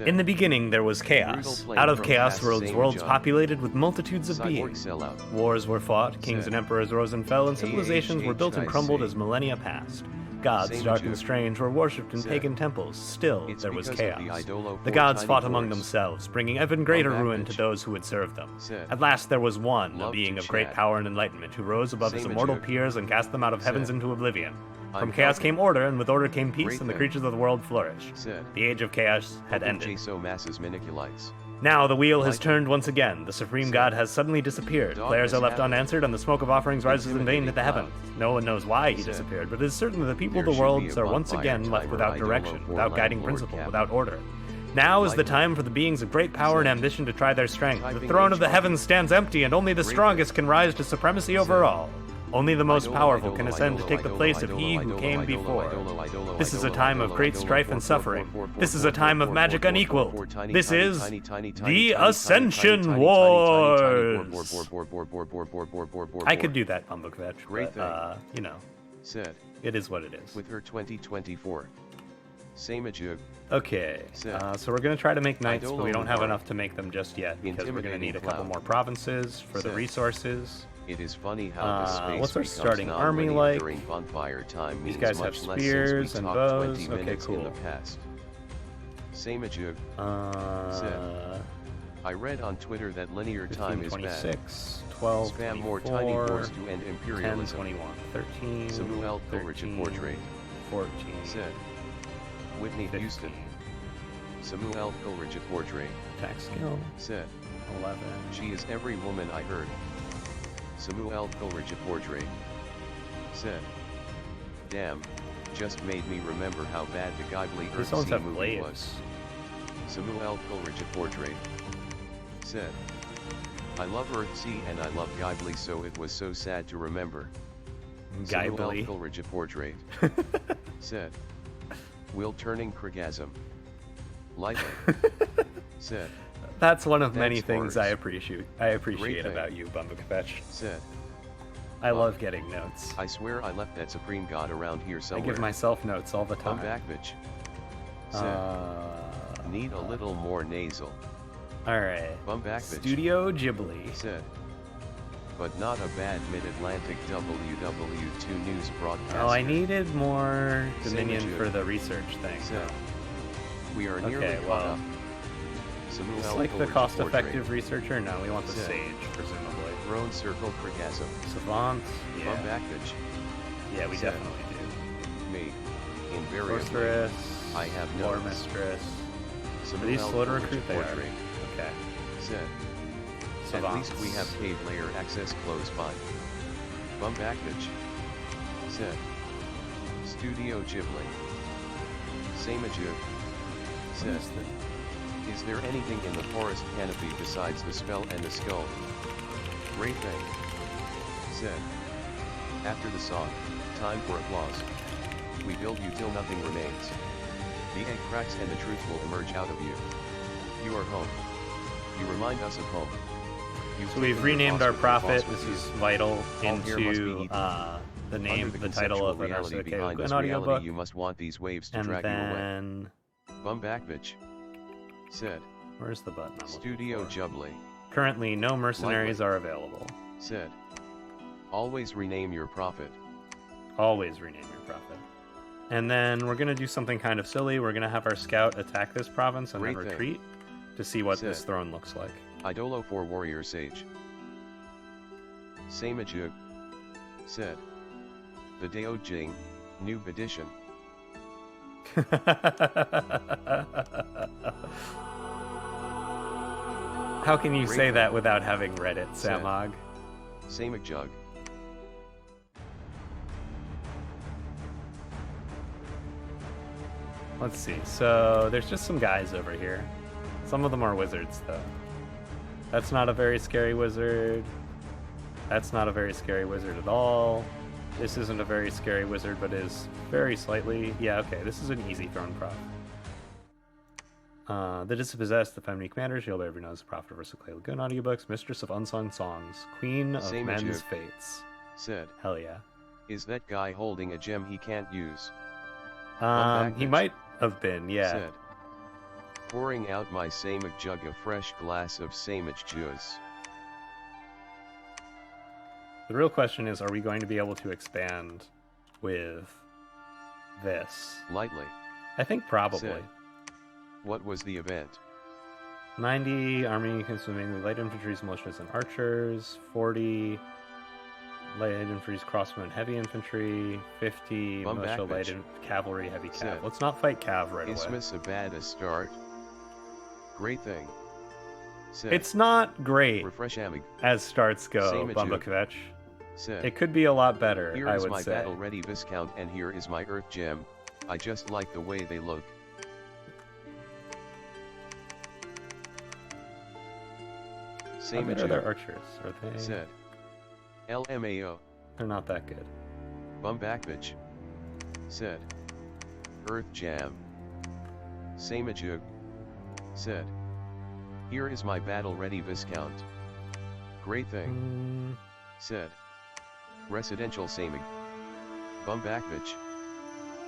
In the beginning there was chaos. Out of chaos rose worlds populated with multitudes of beings. Wars were fought, kings and emperors rose and fell, and civilizations were built and crumbled as millennia passed. Gods, dark and strange, were worshipped in pagan temples. Still, there was chaos. The gods fought among themselves, bringing even greater ruin to those who would serve them. At last there was one, a being of great power and enlightenment, who rose above his immortal peers and cast them out of heavens into oblivion. From chaos came order, and with order came peace, and the creatures of the world flourished. The age of chaos had ended. Now the wheel has turned once again. The supreme god has suddenly disappeared. Players are left unanswered, and the smoke of offerings rises in vain to the heavens. No one knows why he disappeared, but it is certain that the people of the worlds are once again left without direction, without guiding principle, without order. Now is the time for the beings of great power and ambition to try their strength. The throne of the heavens stands empty, and only the strongest can rise to supremacy over all. Only the most powerful can ascend to take the place of he who came before. This is a time of great strife and suffering. This is a time of magic unequaled. This is the Ascension Wars. I could do that, Pumbukvetch, but, you know, it is what it is. With her 2024. Okay, so we're going to try to make knights, but we don't have enough to make them just yet, because we're going to need a couple more provinces for the resources. It is funny how the space what's our starting army like? During bonfire time these guys have spears and bows. Okay, cool. In the past. Samajug said, I read on Twitter that linear time is 26, 12, spam 24, more tiny wars to end imperialism. 10, 21, 13, Samuel Coleridge portrait 14, said. Whitney 15. Houston. Samuel Coleridge portrait attack skill said. 11. She is every woman I heard. Samuel Coleridge portrait said. Damn, just made me remember how bad the Ghibli Earthsea movie was. Samuel Coleridge portrait said. I love Earthsea and I love Ghibli, so it was so sad to remember. Samuel Coleridge portrait said. Will turning Krigasm. Lightly said. That's one of many things I appreciate about you, Bumbakafetch. Said. I love getting notes. I swear I left that supreme god around here somewhere. I give myself notes all the time. Bumbakvich. Said. Need a little more nasal. Alright. Bumbakvich. Studio Ghibli. Said. But not a bad mid-Atlantic WW2 news broadcaster. Oh, I needed more Dominion for the research thing. Said. We are nearly caught up. It's like the cost-effective researcher? No, we want the sage, presumably. Throne Circle Krigasm. Savant? Yeah. Bumbakvich. Yeah, we definitely do. Me. Invariably. Sorceress. I have no. Lore Mistress. Are these slow to recruit? They are. Okay. Said. Savants. At least we have cave layer access close by. Bumbakvich. Said. Studio Ghibli. Samajug. Said. Is there anything in the forest canopy besides the spell and the skull? Great thing. Said. After the song, time for applause. We build you till nothing remains. The egg cracks and the truth will emerge out of you. You are home. You remind us of home. So we've renamed our prophet, this is vital, into the name, the title of an audiobook. You must want these waves to drag you away. Bumbakvich. Said. Where's the button? Studio Ghibli. Currently, no mercenaries are available. Said. Always rename your prophet. Always rename your prophet. And then we're going to do something kind of silly. We're going to have our scout attack this province and then retreat to see what this throne looks like. Idolo for Warrior Sage. Samajug. Said. The Dao Jing, New Edition. How can you say that without having read it, Samog? Samig Jug. Let's see. So there's just some guys over here. Some of them are wizards, though. That's not a very scary wizard. That's not a very scary wizard at all. This isn't a very scary wizard, but is very slightly... Yeah, okay, this is an easy throne prof. The Dispossessed, the Feminie commander, Shield Every Knows, the Prophet of Clay Lagoon audiobooks, Mistress of Unsung Songs, Queen of Men's Fates. Said. Hell yeah. Is that guy holding a gem he can't use? He might have been, yeah. Said. Pouring out my Samig Jug, a fresh glass of Samig juice. The real question is, are we going to be able to expand with this? Lightly. I think probably. Said. What was the event? 90 army consists of mainly light infantry, militias, and archers. 40 light infantry, crossbow, and heavy infantry. 50 militia, light cavalry, heavy cav. Let's not fight cav right away. Isthmus a bad a start. Great thing. Said. It's not great Refresh Amig. As starts go, Bumbakvetch. Said. It could be a lot better, here I is would my say. battle ready Viscount, and here is my earth gem. I just like the way they look. How good are their archers? Are they? Said. LMAO. They're not that good. Bumbakvich. Said. Earth Jam. Samajug. Said. Here is my battle ready Viscount. Great thing. Said. Residential Samig. Bumbakvich.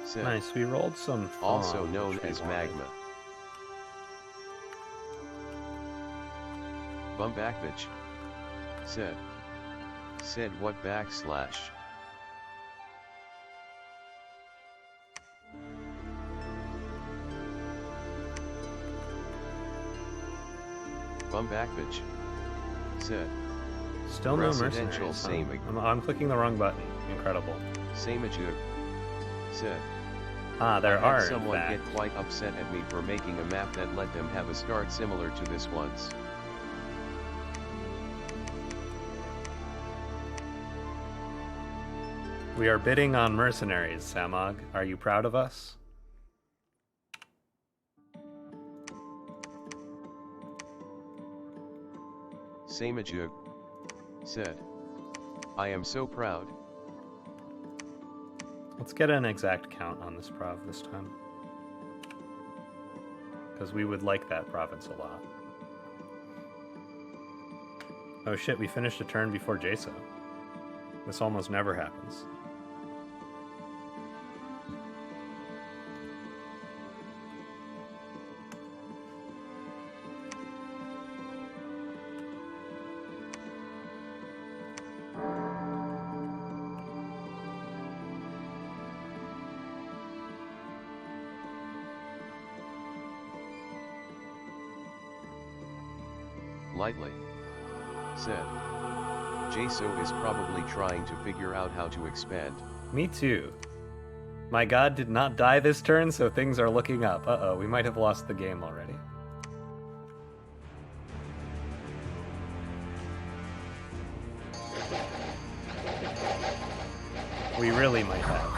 Said. Nice, we rolled some also known as Magma. Bumbakvich. Said. Said what backslash? Bumbakvich. Said. Still no Residential mercenaries. Samig. I'm clicking the wrong button. Incredible. Samajug. Said. There are. Someone get quite upset at me for making a map that let them have a start similar to this once. We are bidding on mercenaries, Samog. Are you proud of us? Samajug. Said. I am so proud. Let's get an exact count on this prov this time. Because we would like that province a lot. Oh shit, we finished a turn before Jaso. This almost never happens. Lightly. Said. Jaso is probably trying to figure out how to expand. Me too. My god did not die this turn, so things are looking up. Uh-oh, we might have lost the game already. We really might have.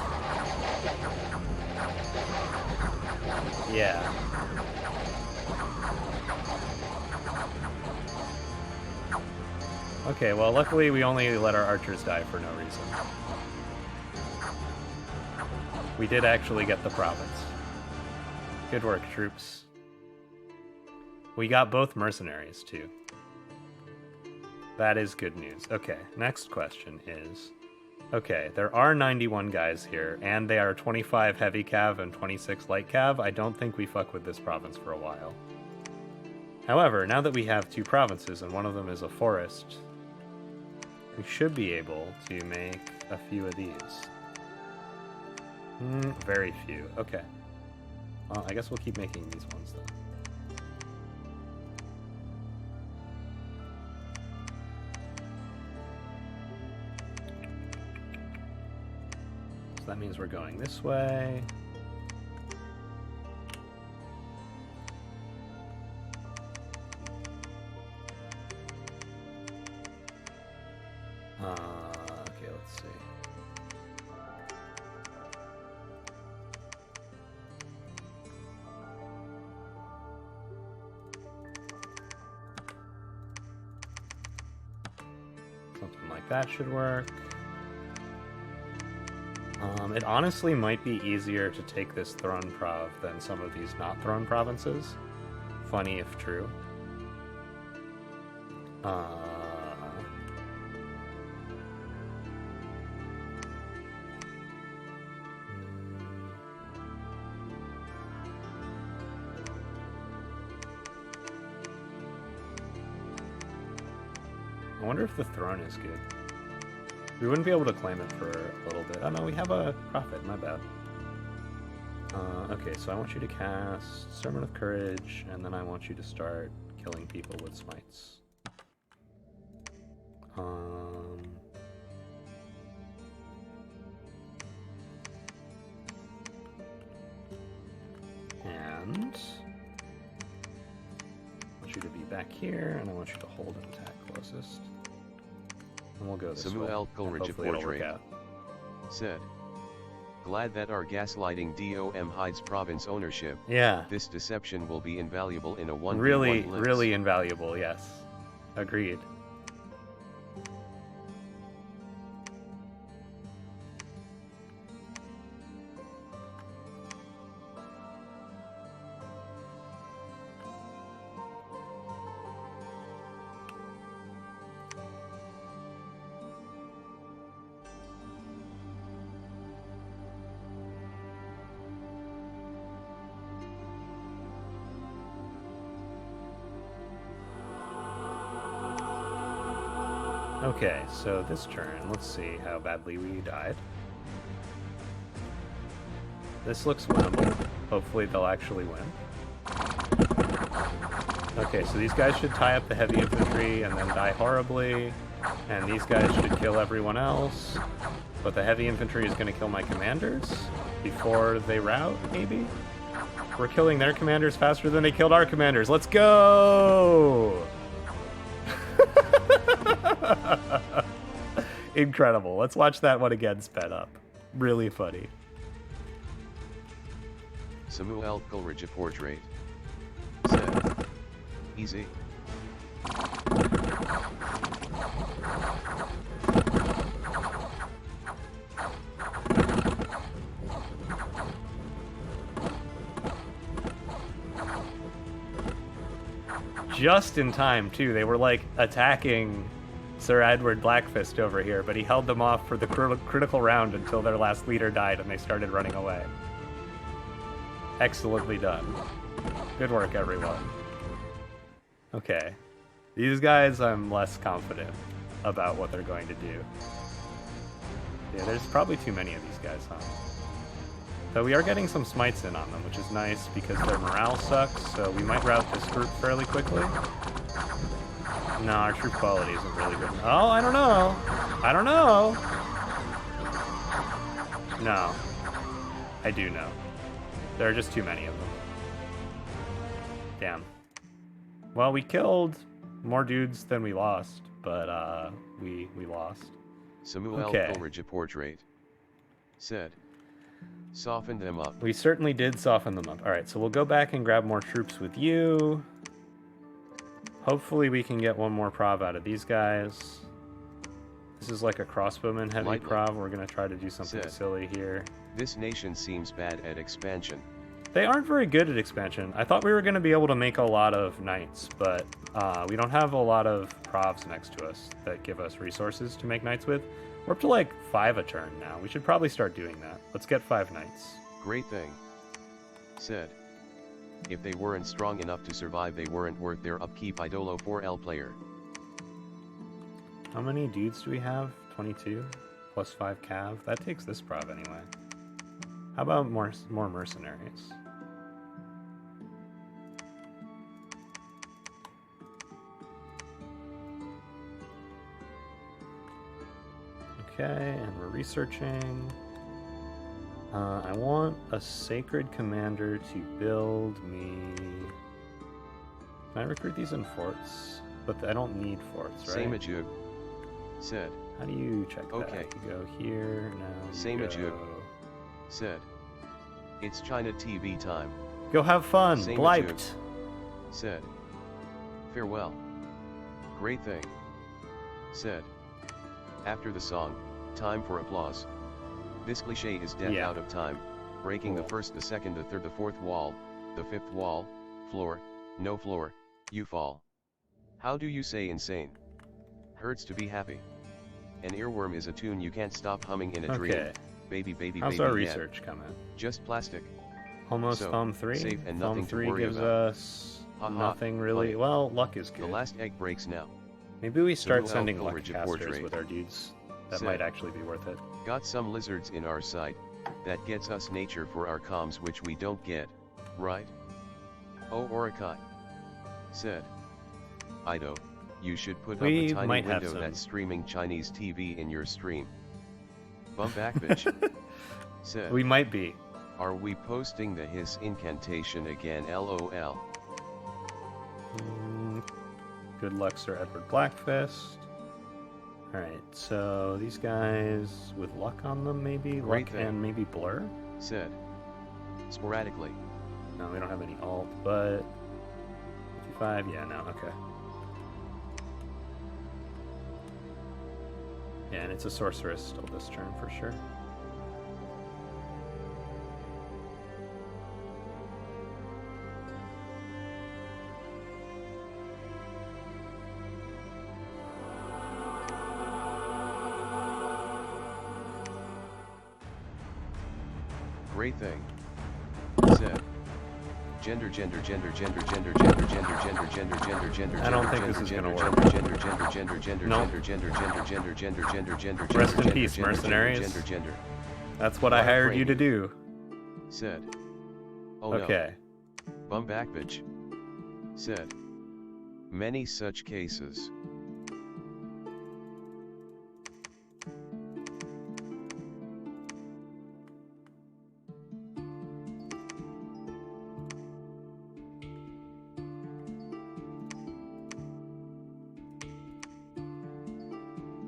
Yeah. Okay, well, luckily we only let our archers die for no reason. We did actually get the province. Good work, troops. We got both mercenaries, too. That is good news. Okay, next question is... Okay, there are 91 guys here, and they are 25 heavy cav and 26 light cav. I don't think we fuck with this province for a while. However, now that we have two provinces, and one of them is a forest... We should be able to make a few of these. Very few. Okay. Well, I guess we'll keep making these ones, though. So that means we're going this way. that should work. It honestly might be easier to take this throne prov than some of these not throne provinces. Funny if true. I wonder if the throne is good. We wouldn't be able to claim it for a little bit. Oh no, we have a prophet, my bad. Okay, so I want you to cast Sermon of Courage, and then I want you to start killing people with smites. And I want you to be back here, and I want you to hold and attack closest. And we'll go this way. Samuel Coleridge Portrait said, "Glad that our gaslighting DOM hides province ownership. Yeah. This deception will be invaluable in a 1v1 Really, blitz." really invaluable, yes. Agreed. Okay, so this turn, let's see how badly we died. This looks winnable. Hopefully they'll actually win. Okay, so these guys should tie up the heavy infantry and then die horribly. And these guys should kill everyone else. But the heavy infantry is going to kill my commanders before they rout, maybe? We're killing their commanders faster than they killed our commanders. Let's go! Incredible. Let's watch that one again sped up. Really funny. Samuel Coleridge Portrait said, "Easy." Just in time, too. They were, like, attacking Sir Edward Blackfist over here, but he held them off for the critical round until their last leader died and they started running away. Excellently done. Good work, everyone. Okay. These guys, I'm less confident about what they're going to do. Yeah, there's probably too many of these guys, huh? Though we are getting some smites in on them, which is nice because their morale sucks, so we might rout this group fairly quickly. No, our troop quality isn't really good. Oh, I don't know. I don't know. No. I do know. There are just too many of them. Damn. Well, we killed more dudes than we lost, but we lost. Samuel Coleridge Portrait said, "Soften them up." We certainly did soften them up. Alright, so we'll go back and grab more troops with you. Hopefully we can get one more prov out of these guys. This is like a crossbowman heavy prov. We're going to try to do something silly here. This nation seems bad at expansion. They aren't very good at expansion. I thought we were going to be able to make a lot of knights, but we don't have a lot of provs next to us that give us resources to make knights with. We're up to like 5 a turn now. We should probably start doing that. Let's get 5 knights. Great thing. Said, "If they weren't strong enough to survive, they weren't worth their upkeep." Idolo 4L player. How many dudes do we have? 22 plus 5 cav. That takes this prov anyway. How about more mercenaries? Okay, and we're researching. I want a sacred commander to build me. Can I recruit these in forts? But I don't need forts, right? Samajug said. How do you check that? Okay. You go here, now Samajug said, "It's China TV time." Go have fun, Samajug Blyped said, "Farewell." Great thing. Said, After the song, time for applause. This cliché is death out of time, breaking the first, the second, the third, the fourth wall, the fifth wall, floor, no floor, you fall. How do you say insane? Hurts to be happy. An earworm is a tune you can't stop humming in a dream. Baby, baby, how's baby, our research coming? Just plastic. Almost so, thumb 3. Safe and thumb nothing 3 to worry gives about. us nothing really. Funny. Well, luck is good. The last egg breaks now. Maybe we start Samuel sending Coleridge luck casters with our dudes. That might actually be worth it. Got some lizards in our sight. That gets us nature for our comms, which we don't get, right? Oh, Orakai said. Ido, you should put up a tiny window that's streaming Chinese TV in your stream. Bum back, bitch. Said. We might be. Are we posting the hiss incantation again? LOL. Good luck, Sir Edward Blackfist. Alright, so these guys with luck on them, maybe? Luck and maybe blur? Said. Sporadically. No, we don't have any alt, but 55, yeah, no, okay. Yeah, and it's a sorceress still this turn for sure. Great thing. Said. Gender. I don't think this is gonna work. Rest in peace, mercenaries. That's what I hired you to do. Said. Oh okay. No. Bum back, bitch. Said. Many such cases.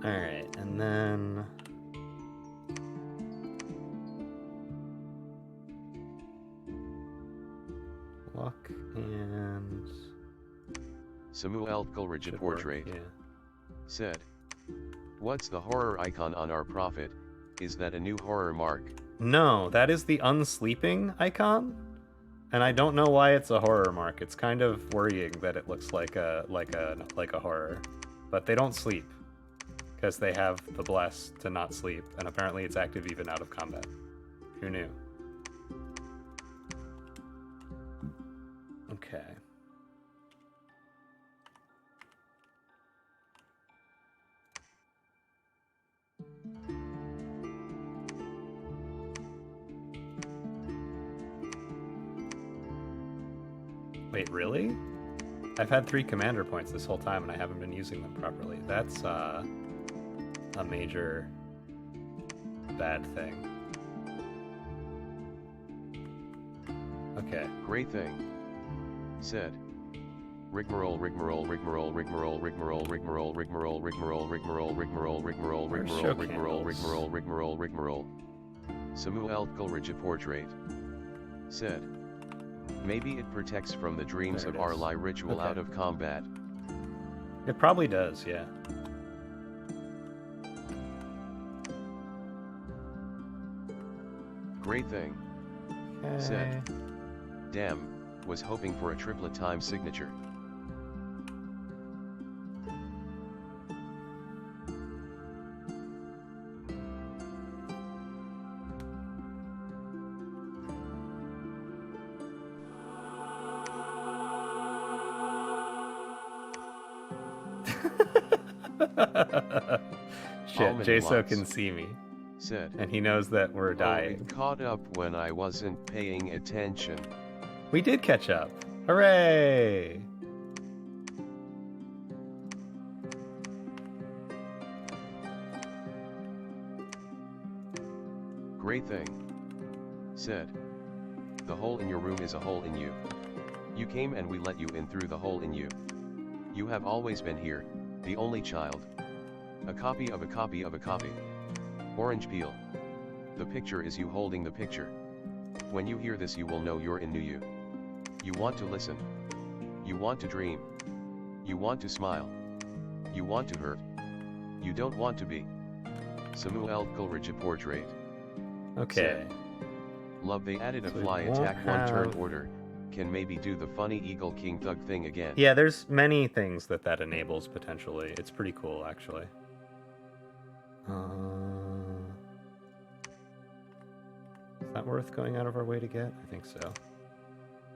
Alright, and then luck and Samuel Coleridge portrait said, "What's the horror icon on our prophet? Is that a new horror mark?" No, that is the unsleeping icon, and I don't know why it's a horror mark. It's kind of worrying that it looks like a horror, but they don't sleep. Because they have the bless to not sleep, and apparently it's active even out of combat. Who knew? Okay. Wait, really? I've had 3 commander points this whole time and I haven't been using them properly. That's, a major bad thing. Okay. Great thing. Said. Rigmarole. Samuel Coleridge portrait. Said. Maybe it protects from the dreams of our lie ritual out of combat. It probably does, yeah. Great thing. Said. Damn, was hoping for a triplet time signature. Shit, Jaso can see me. Said. And he knows that we're dying. We caught up when I wasn't paying attention. We did catch up. Hooray! Great thing. Said. The hole in your room is a hole in you. You came and we let you in through the hole in you. You have always been here, the only child. A copy of a copy of a copy. Orange peel. The picture is you holding the picture. When you hear this you will know you're in new you. You want to listen. You want to dream. You want to smile. You want to hurt. You don't want to be. Samuel Coleridge portrait. Okay. Love they added a So fly we won't attack one turn have- order. Can maybe do the funny Eagle King Thug thing again. Yeah, there's many things that enables potentially. It's pretty cool, actually. Is that worth going out of our way to get? I think so.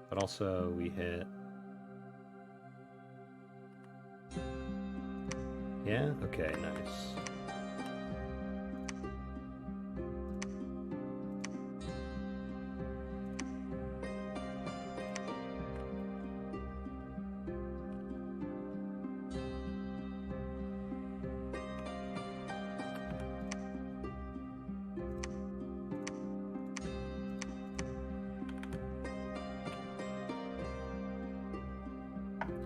But also, we hit... Yeah? Okay, nice.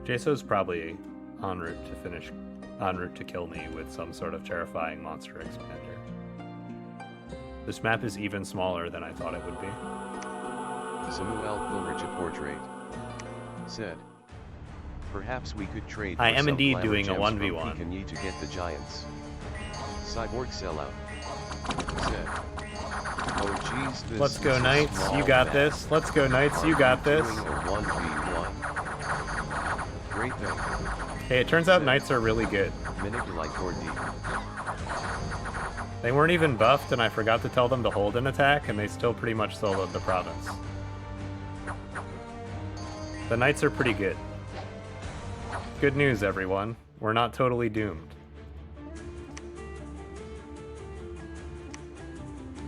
Jaso's probably en route to kill me with some sort of terrifying monster expander. This map is even smaller than I thought it would be. Samuel Coleridge portrait. Said. Perhaps we could trade for I am some indeed glamour doing a gems 1v1. from Piconye to get the giants. Cyborg sellout. Said. Oh jeez, this Let's go, is a Knights. small You got map. this. Let's go, Knights. You got this. Doing a 1v1. Great thing. Hey, it turns out Knights are really good. Manipulate or D. They weren't even buffed, and I forgot to tell them to hold an attack, and they still pretty much soloed the province. The Knights are pretty good. Good news, everyone. We're not totally doomed.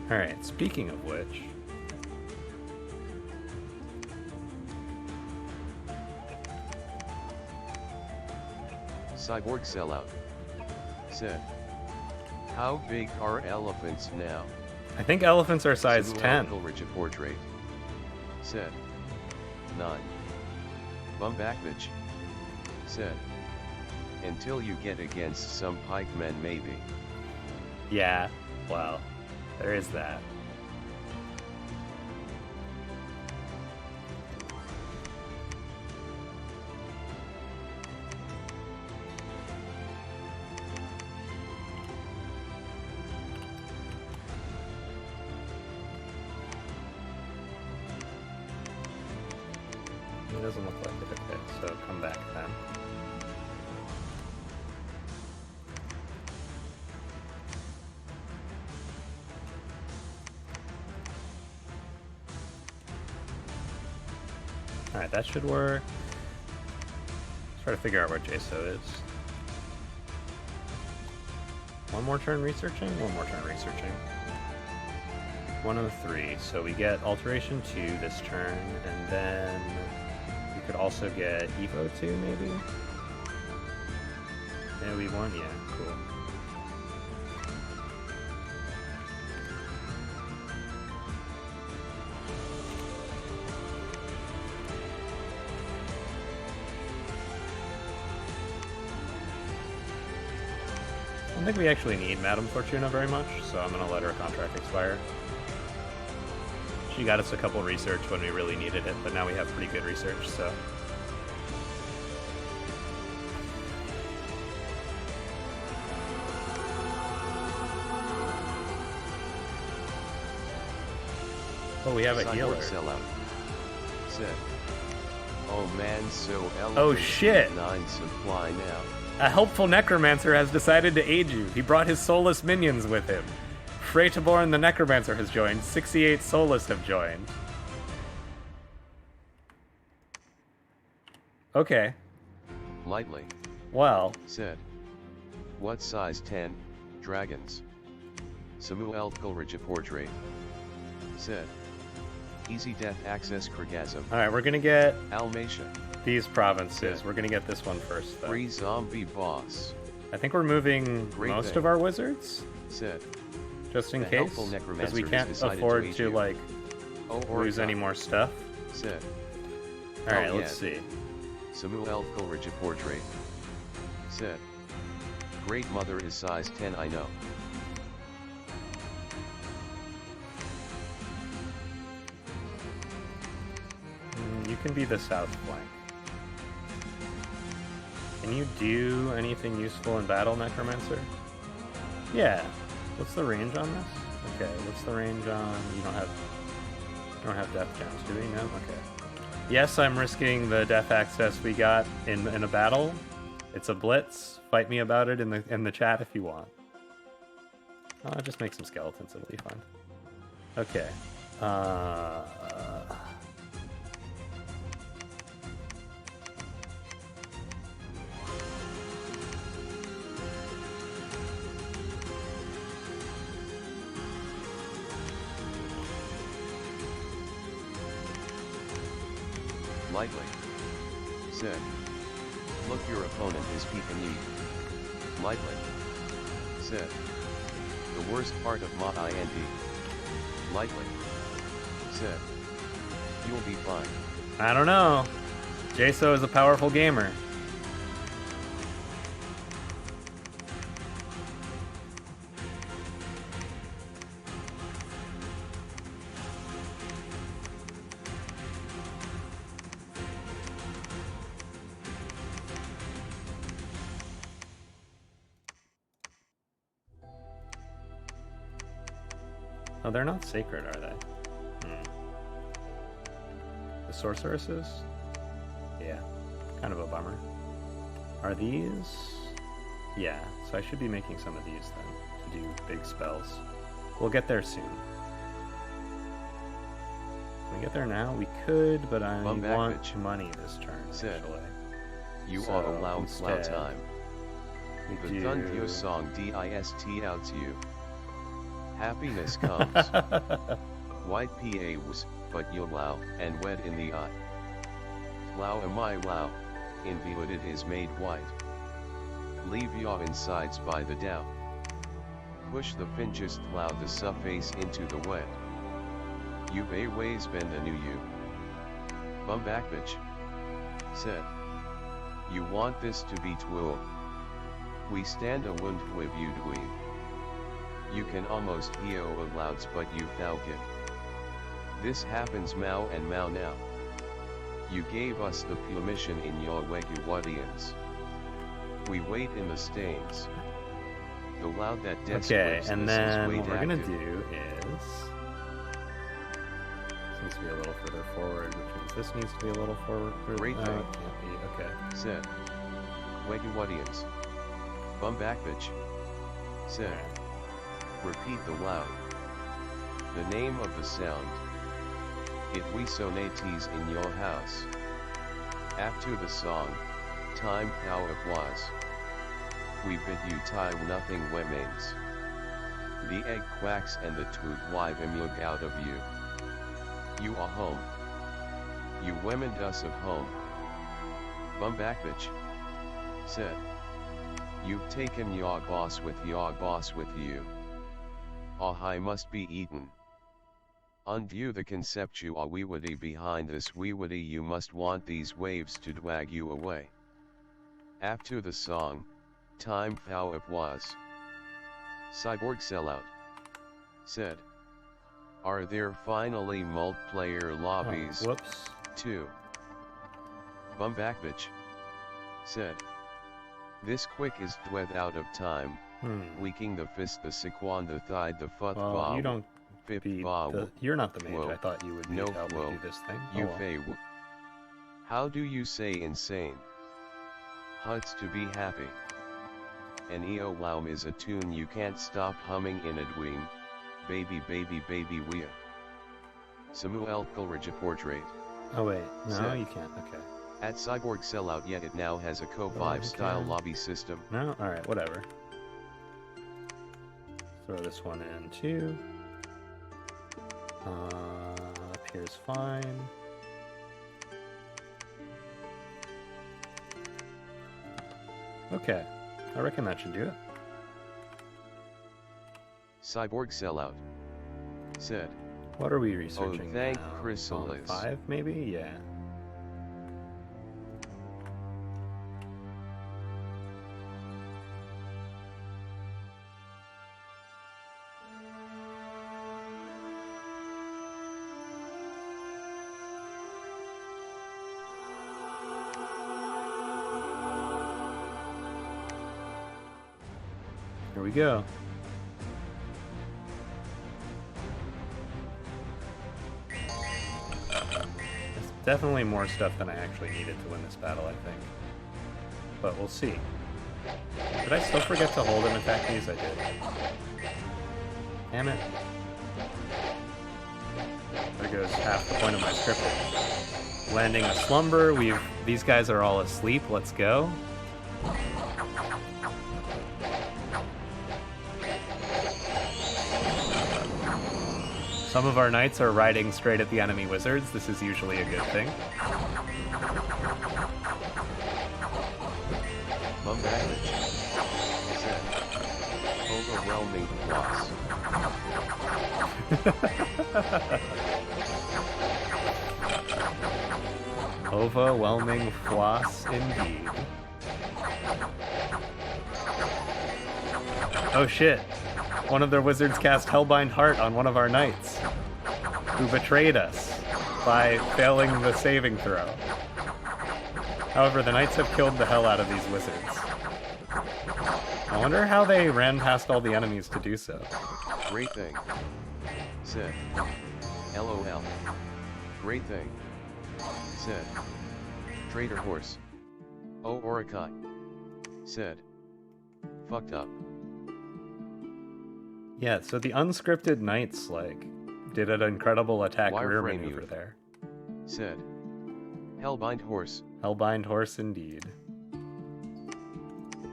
Alright, speaking of which... Cyborg sellout. Said. How big are elephants now? I think elephants are size 10. Coleridge portrait. Said. 9. Bumbakvich. Said. Until you get against some pikemen maybe. Yeah, well, there is that. It doesn't look like it, okay, so come back then. Alright, that should work. Let's try to figure out where Jaso is. One more turn researching? One more turn researching. 103, so we get Alteration 2 this turn, and then we could also get Evo 2, maybe? Yeah, we won? Yeah, cool. I don't think we actually need Madame Fortuna very much, so I'm gonna let her contract expire. She got us a couple research when we really needed it, but now we have pretty good research, so... Oh, we have a healer. Sellout. Said. Oh man, so elephants Oh shit! 9 supply now. A helpful necromancer has decided to aid you. He brought his soulless minions with him. Freytaborn the necromancer has joined. 68 soulless have joined. Okay. Lightly. Well. Said. What size 10? Dragons. Samuel Coleridge portrait. Said. Easy death access Krgasm. Alright, we're gonna get Almatia. these provinces. Said. We're gonna get this one first, though. Free zombie boss. I think we're moving Great most thing. of our wizards, Said. just in The case, helpful because necromancer we has can't decided afford aid to you. like, Oh, lose any more stuff. Said. Alright, Oh, let's yeah. see. Samuel Coleridge portrait. Said. Great mother is size 10 I know. You can be the south flank. Can you do anything useful in battle, Necromancer? Yeah. What's the range on this? Okay, what's the range on... You don't have death gems, do we? No? Okay. Yes, I'm risking the death access we got in a battle. It's a blitz. Fight me about it in the chat if you want. I'll just make some skeletons, it'll be fine. Okay. Lightly. Said. Look, your opponent is Piconye. Lightly. Said. The worst part of my IND. Lightly. Said. You'll be fine. I don't know. Jaso is a powerful gamer. Oh, they're not sacred, are they? The sorceresses? Yeah, kind of a bummer. Are these? Yeah, so I should be making some of these then, to do big spells. We'll get there soon. Can we get there now? We could, but I want money this turn, actually. You ought to allow plow time. The Thundio song DIST outs you. Happiness comes. White PAs, but you'll wow, and wet in the eye. Plow am I wow, in viewed it is made white. Leave yaw insides by the down. Push the finchest plow the surface into the wet. You bay ways bend a new you. Bum back bitch. Said. You want this to be twill. We stand a wound with you dweeb. You can almost hear a louds but you thou get. This happens Mao and Mao now. You gave us the permission in your Wegewadians. We wait in the stains. The loud that death okay, and then what we're gonna do is... This needs to be a little further forward, which means this needs to be a little forward. Great thing. It can't be, okay. Said. Wegewadians. Bum back bitch. Said. Repeat the loud. The name of the sound. If we sonates in your house. After the song, time how it was. We bid you time nothing remains. The egg quacks and the tooth wive emug out of you. You are home. You women us of home. Bum back bitch. Said. You've taken your boss with you. Ah, I must be eaten. Undue the conceptual weewity behind this weewity, you must want these waves to drag you away. After the song, time how it was. Cyborg sellout. Said. Are there finally multiplayer lobbies? Oh, whoops. 2. Bum back bitch. Said. This quick is dweth out of time. Weaking the fist, the sequan, the thigh, the futh well, you don't you're not the mage. I thought you would need help to do this thing. You How do you say insane? Huts to be happy. An eo laum is a tune you can't stop humming in a dream. Baby baby baby wea. Samuel Coleridge portrait. Oh wait, no you can't, okay. At Cyborg sellout, yet it now has a Co-5 style lobby system. No? Alright, whatever. Throw this one in too. Up here's fine. Okay, I reckon that should do it. Cyborg sellout. Said. What are we researching Oh, thank now? Chrysalis. 5 maybe? Yeah. Here we go. Definitely more stuff than I actually needed to win this battle, I think. But we'll see. Did I still forget to hold and attack these? I did. Damn it. There goes half the point of my scripting. Landing a slumber. These guys are all asleep. Let's go. Some of our knights are riding straight at the enemy wizards. This is usually a good thing. Overwhelming loss. Overwhelming floss indeed. Oh shit. One of their wizards cast Hellbind Heart on one of our knights, who betrayed us by failing the saving throw. However, the knights have killed the hell out of these wizards. I wonder how they ran past all the enemies to do so. Great thing. Said. LOL. Great thing. Said. Traitor horse. Oh, Orakai. Said. Fucked up. Yeah, so the unscripted knights, like, did an incredible attack rear maneuver there. Said. Hellbind horse. Hellbind horse indeed.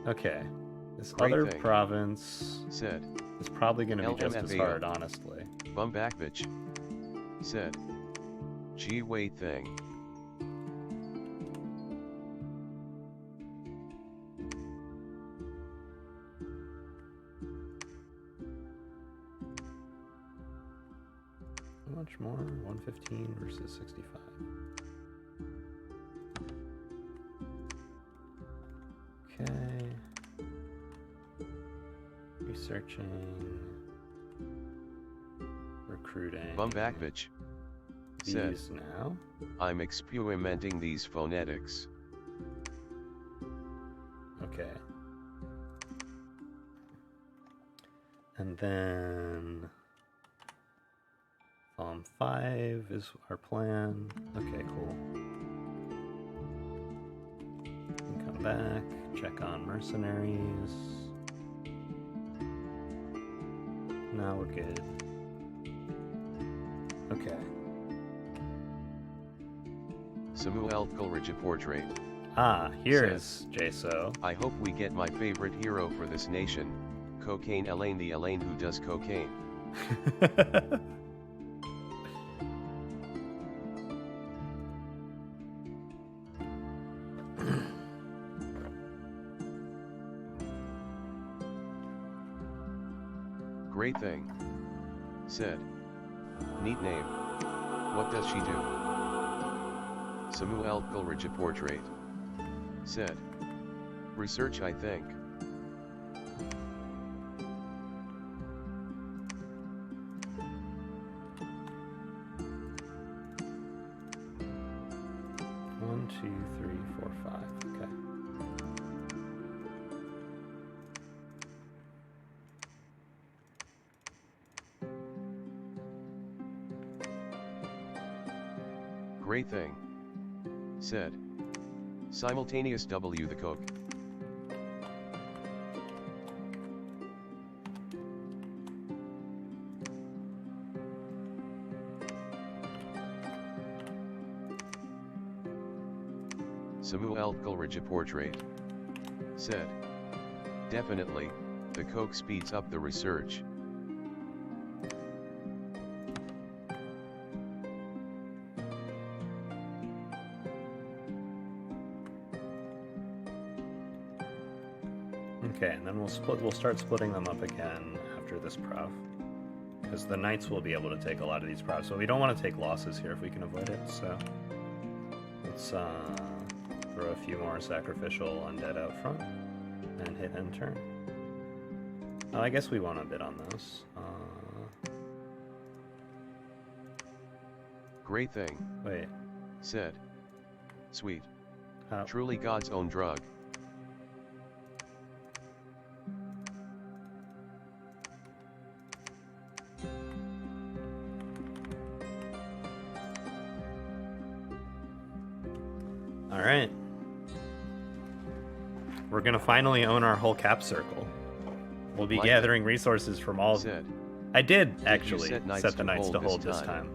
Okay. This Great other thing. Province Said. is probably going to be just as hard, honestly. Bum back bitch. Said. Gee wait thing. How much more? 115 versus 65. Okay. Researching. Recruiting. Bum back bitch. Said. These now. I'm experimenting these phonetics. Okay. And then Psalm 5 is our plan. Okay, cool. We can come back, check on mercenaries. Now we're good. Okay. Samuel Coleridge portrait. Ah, here's Jaso. I hope we get my favorite hero for this nation, Cocaine Elaine, the Elaine who does cocaine. Great thing. Said. Neat name. What does she do? Samuel Coleridge portrait. Said. Research I think. One, two, three, four, five. Okay. Great thing. Said. Simultaneous W the coke. Samuel Coleridge portrait. Said. Definitely, the coke speeds up the research. Okay, and then we'll start splitting them up again after this prof. Because the knights will be able to take a lot of these profs. So we don't want to take losses here if we can avoid it, so let's throw a few more sacrificial undead out front and hit end turn. I guess we want to bid on those. Great thing. Wait. Said. Sweet. How? Truly God's own drug. Alright. We're gonna finally own our whole cap circle. We'll be gathering resources from all... I did, actually, set the knights to hold this time.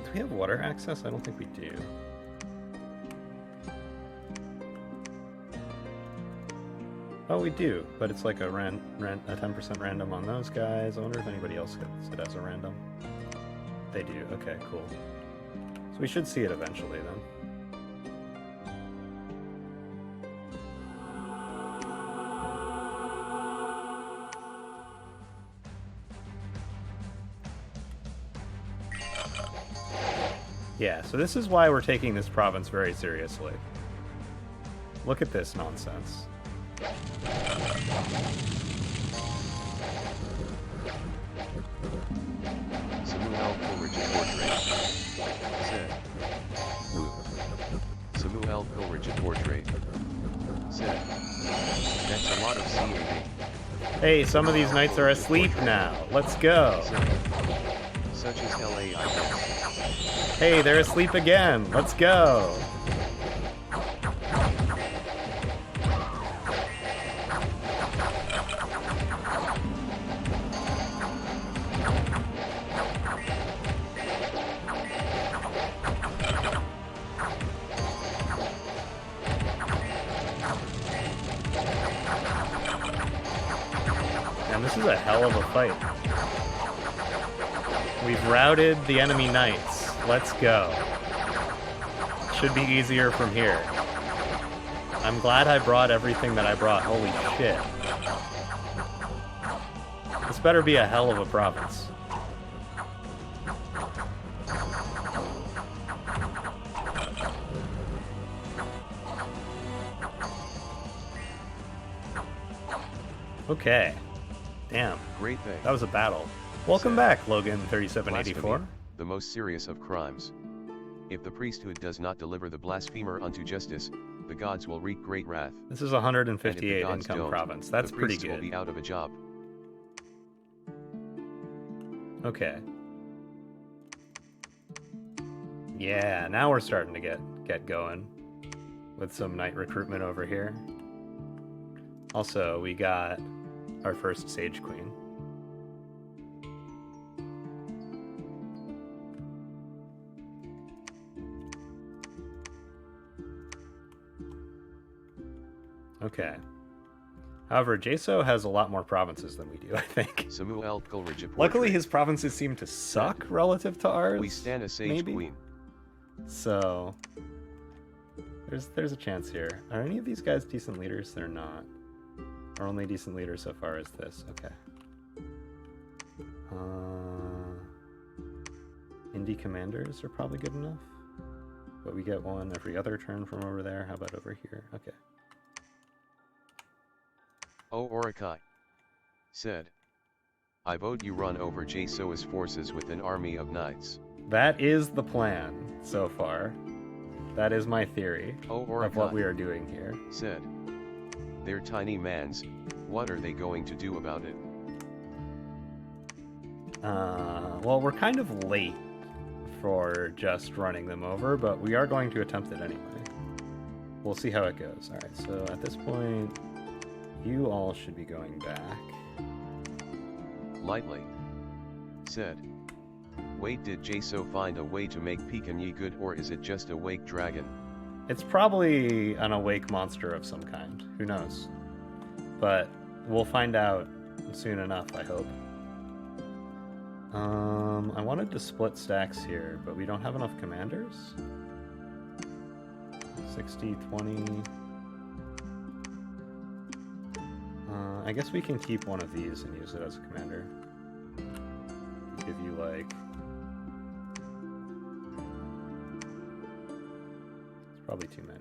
Do we have water access? I don't think we do. Oh, we do, but it's like a 10% random on those guys. I wonder if anybody else gets it as a random. They do. Okay, cool. So we should see it eventually then. Yeah, so this is why we're taking this province very seriously. Look at this nonsense. Samuel Coleridge portrait. Said. Samuel Coleridge portrait. Said. That's a lot of CAD. Hey, some of these knights are asleep now. Let's go. Such as LA, I guess. Hey, they're asleep again. Let's go. And this is a hell of a fight. We've routed the enemy knights. Let's go. Should be easier from here. I'm glad I brought everything that I brought. Holy shit. This better be a hell of a province. Okay. Damn. Great thing. That was a battle. Welcome back, Logan3784. The most serious of crimes. If the priesthood does not deliver the blasphemer unto justice, the gods will wreak great wrath. This is 158 income province. That's pretty good. Will be out of a job. Okay. Yeah, now we're starting to get going with some knight recruitment over here. Also, we got our first Sage Queen. Okay. However, Jaso has a lot more provinces than we do, I think. Samuel Coleridge. Luckily, his provinces seem to suck relative to ours. We stand a Sage Queen. So, there's a chance here. Are any of these guys decent leaders? They're not. Our only decent leader so far is this. Okay. Indie commanders are probably good enough. But we get one every other turn from over there. How about over here? Okay. O Orakai said, I vote you run over Jaso's forces with an army of knights. That is the plan so far. That is my theory of what we are doing here. Said, they're tiny mans, what are they going to do about it? Well, we're kind of late for just running them over, but we are going to attempt it anyway. We'll see how it goes. Alright, so at this point, you all should be going back. Lightly. Said. Wait, did Jaso find a way to make Piconye good, or is it just a wake dragon? It's probably an awake monster of some kind. Who knows? But we'll find out soon enough, I hope. I wanted to split stacks here, but we don't have enough commanders. 60, 20... I guess we can keep one of these and use it as a commander. Give you, like... It's probably too many.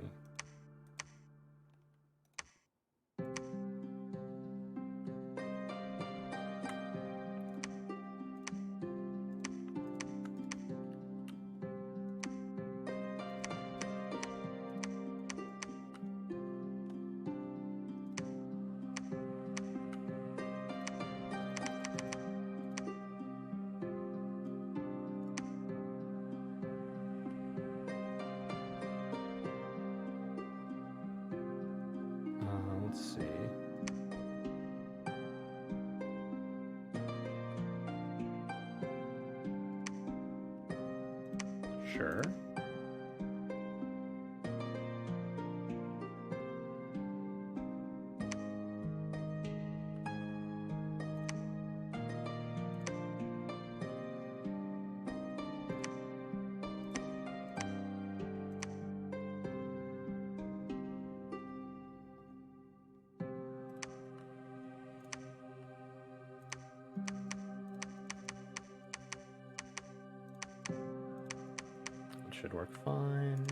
Let's see. Sure. Should work fine.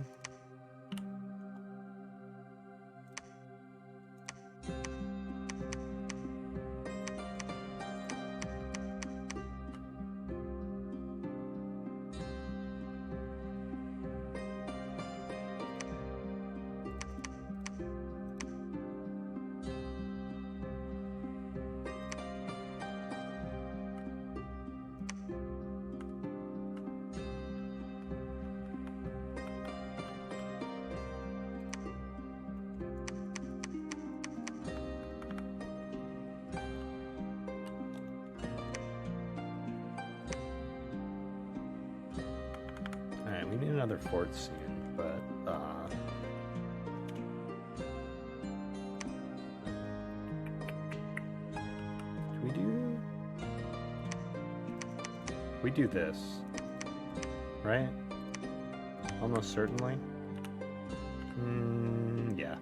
We need another fort soon, but we do this, right? Almost certainly. Yeah.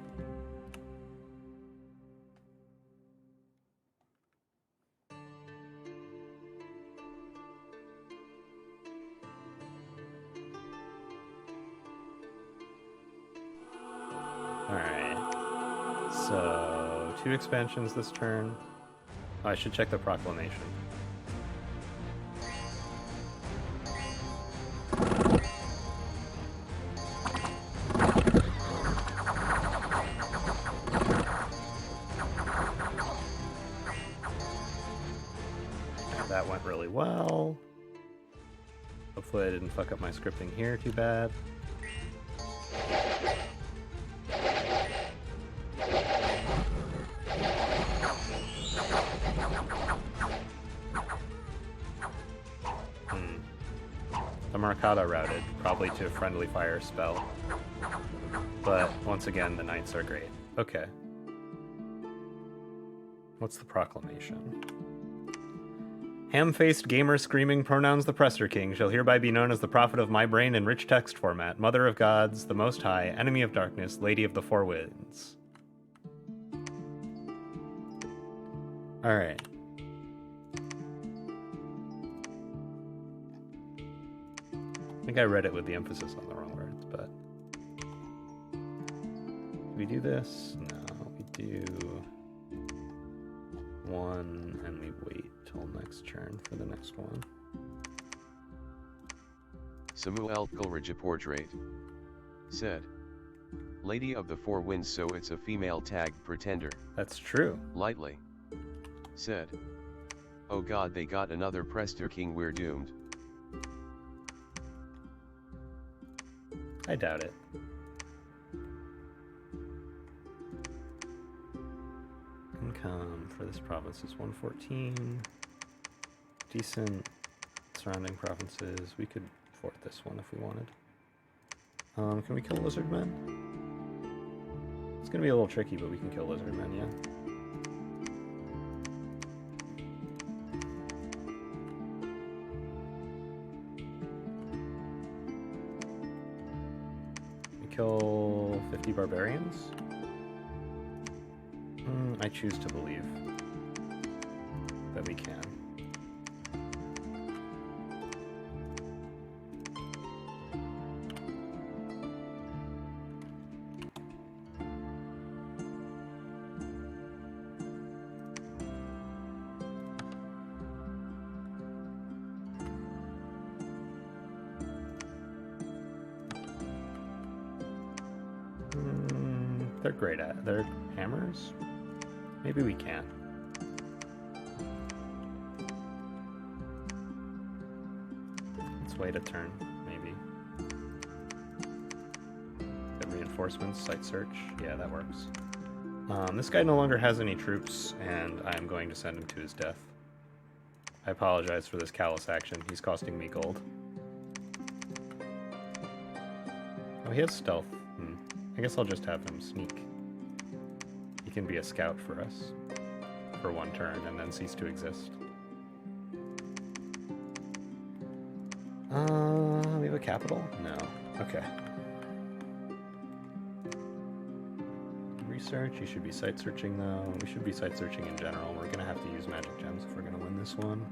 Alright, so 2 expansions this turn. Oh, I should check the proclamation. That went really well. Hopefully I didn't fuck up my scripting here too bad. The Marcata routed, probably to a friendly fire spell. But once again, the knights are great. Okay. What's the proclamation? Ham-faced gamer screaming pronouns the Presser King shall hereby be known as the prophet of my brain in rich text format, mother of gods, the most high, enemy of darkness, lady of the four winds. Alright. I think I read it with the emphasis on the wrong words, but... Do we do this? No, we do... 1, and we wait till next turn for the next one. Samuel Coleridge portrait said, Lady of the Four Winds, so it's a female tag pretender. That's true. Lightly said, oh god, they got another Presser King, we're doomed. I doubt it. Income for this province is 114. Decent. Surrounding provinces. We could fort this one if we wanted. Can we kill lizardmen? It's gonna be a little tricky, but we can kill lizardmen, yeah. Kill 50 barbarians? I choose to believe that we can. They're great at. They're hammers? Maybe we can. Let's wait a turn, maybe. Good reinforcements, site search. Yeah, that works. This guy no longer has any troops, and I am going to send him to his death. I apologize for this callous action. He's costing me gold. Oh, he has stealth. I guess I'll just have him sneak. He can be a scout for us for one turn and then cease to exist. We have a capital? No. Okay. Research. You should be site searching though. We should be site searching in general. We're gonna have to use magic gems if we're gonna win this one.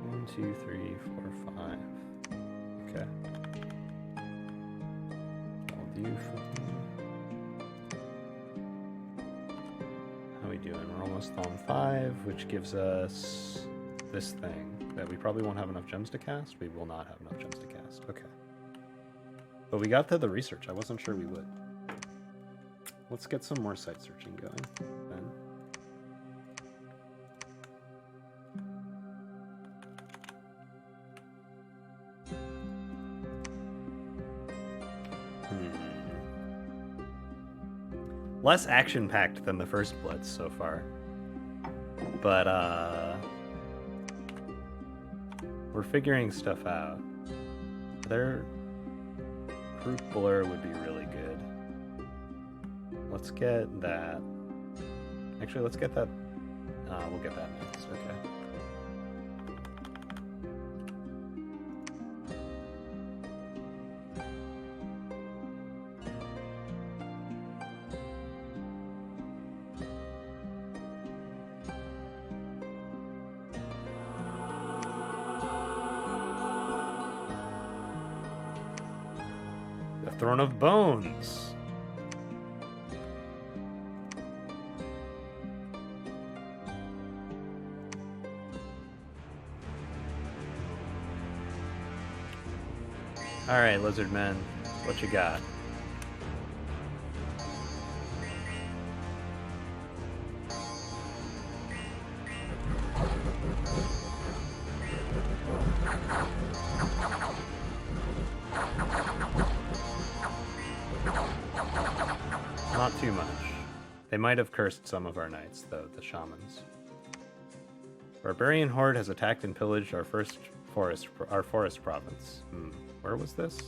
One, two, three, four, five. Okay. I'll do How we doing? We're almost on 5, which gives us this thing that we probably won't have enough gems to cast. We will not have enough gems to cast. Okay. But we got to the research. I wasn't sure we would. Let's get some more site searching going then. Less action-packed than the first Blitz so far. But, we're figuring stuff out. Their group blur would be really good. Let's get that. Actually, let's get that. We'll get that next. Okay. Throne of Bones. All right, lizard men, what you got? Not too much. They might have cursed some of our knights, though, the shamans. Barbarian horde has attacked and pillaged our forest province. Where was this?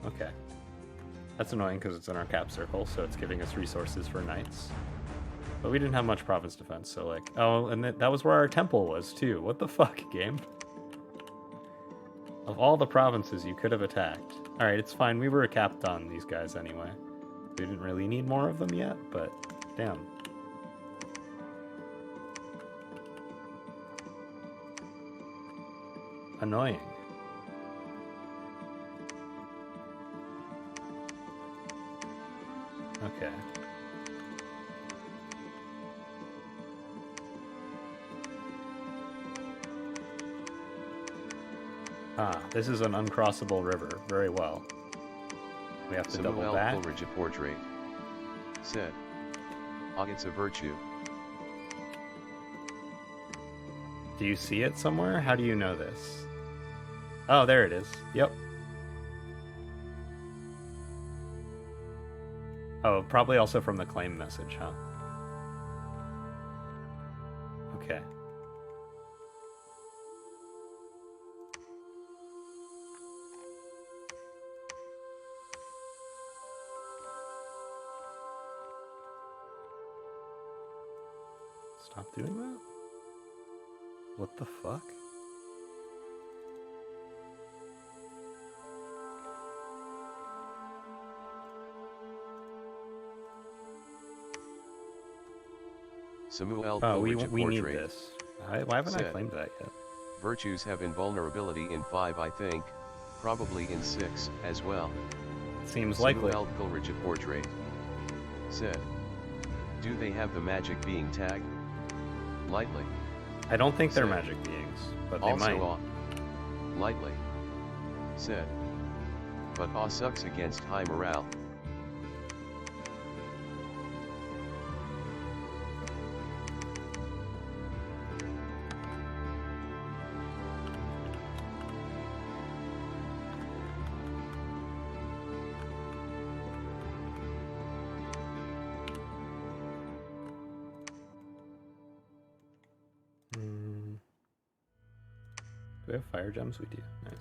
Okay. That's annoying because it's in our cap circle, so it's giving us resources for knights. But we didn't have much province defense, so like... Oh, and that was where our temple was, too. What the fuck, game? Of all the provinces you could have attacked. Alright, it's fine. We were capped on these guys anyway. We didn't really need more of them yet, but damn. Annoying. Okay. This is an uncrossable river. Very well. We have to double back. Coleridge portrait said, it's a virtue. Do you see it somewhere? How do you know this? Oh, there it is. Yep. Oh, probably also from the claim message, huh? Okay. Stop doing that? What the fuck? Samuel we portrait need this. Why haven't I claimed that yet? Virtues have invulnerability in 5, I think. Probably in 6 as well. Seems likely. Samuel Coleridge portrait said, do they have the magic being tagged? Lightly. I don't think they're magic beings, but they might. Also, lightly. Said. But sucks against high morale. we have fire gems? We do. Nice.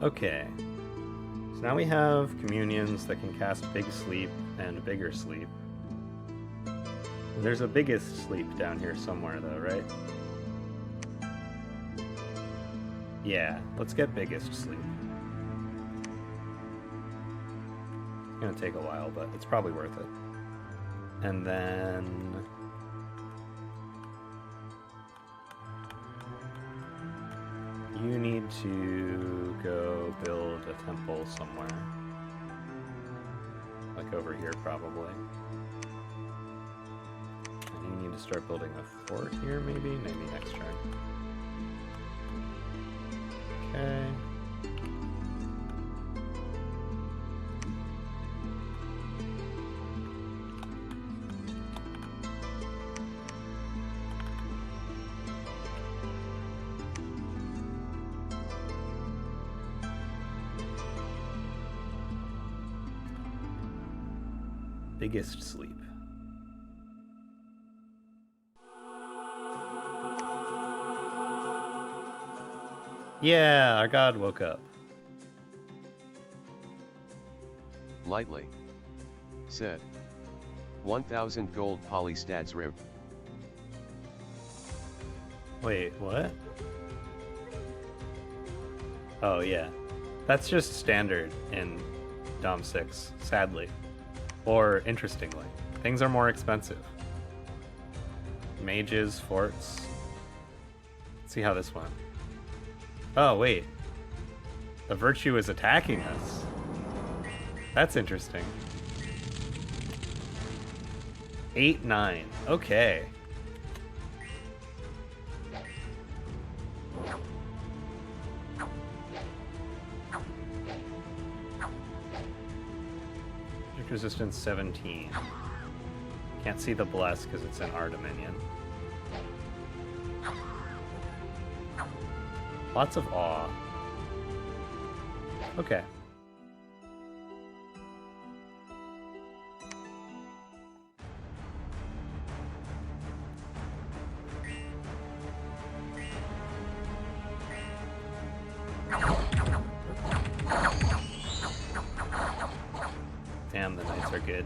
Okay, so now we have communions that can cast Big Sleep and Bigger Sleep. There's a Biggest Sleep down here somewhere though, right? Yeah, let's get Biggest Sleep. It's gonna take a while, but it's probably worth it. And then... you need to go build a temple somewhere. Like over here, probably. And you need to start building a fort here, maybe? Maybe next turn. Okay. Biggest Sleep. Yeah, our god woke up. Lightly. Said. 1,000 gold polystats rib. Wait, what? Oh yeah. That's just standard in Dom 6, sadly. Or, interestingly, things are more expensive. Mages, forts. Let's see how this went. Oh, wait. The virtue is attacking us. That's interesting. 8-9. Okay. Resistance 17. Can't see the bless because it's in our dominion. Lots of awe. Okay. Damn, the knights are good.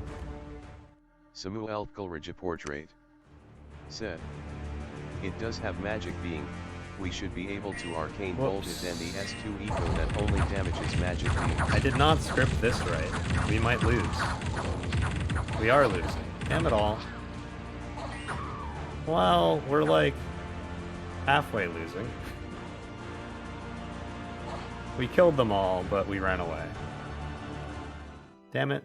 Samuel Coleridge portrait. Said. It does have magic being. We should be able to arcane bolt it, then the S2 eco that only damages magic being. I did not script this right. We might lose. We are losing. Damn it all. Well, we're like halfway losing. We killed them all, but we ran away. Damn it.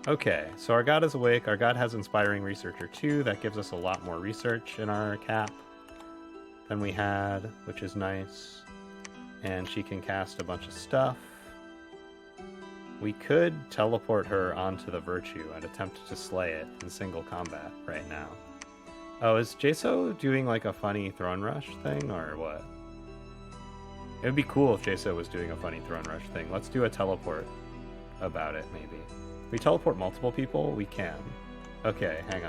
Okay, so our god is awake. Our god has Inspiring Researcher 2. That gives us a lot more research in our cap than we had, which is nice. And she can cast a bunch of stuff. We could teleport her onto the Virtue and attempt to slay it in single combat right now. Oh, is Jaso doing like a funny Throne Rush thing, or what? It would be cool if Jaso was doing a funny Throne Rush thing. Let's do a teleport about it, maybe. We teleport multiple people? We can. Okay, hang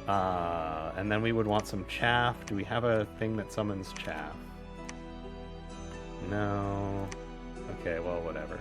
on. And then we would want some chaff. Do we have a thing that summons chaff? No. Okay, well, whatever.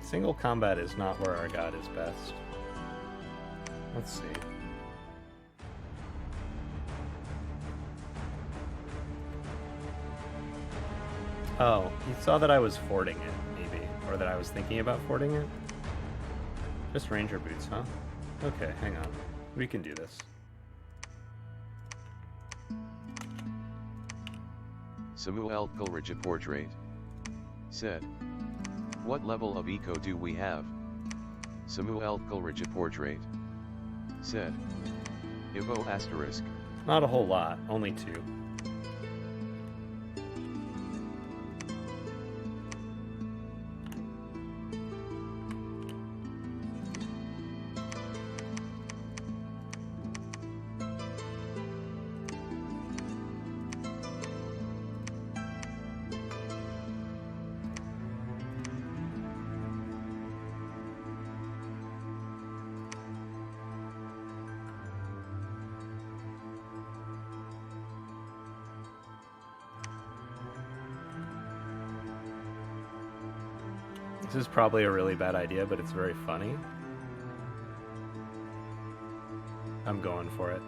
Single combat is not where our god is best. Let's see. Oh, he saw that I was fording it, maybe. Or that I was thinking about fording it? Just ranger boots, huh? Okay, hang on. We can do this. Samuel Coleridge portrait said, "What level of eco do we have?" Samuel Coleridge portrait said, "Evo asterisk." Not a whole lot, only 2. This is probably a really bad idea, but it's very funny. I'm going for it.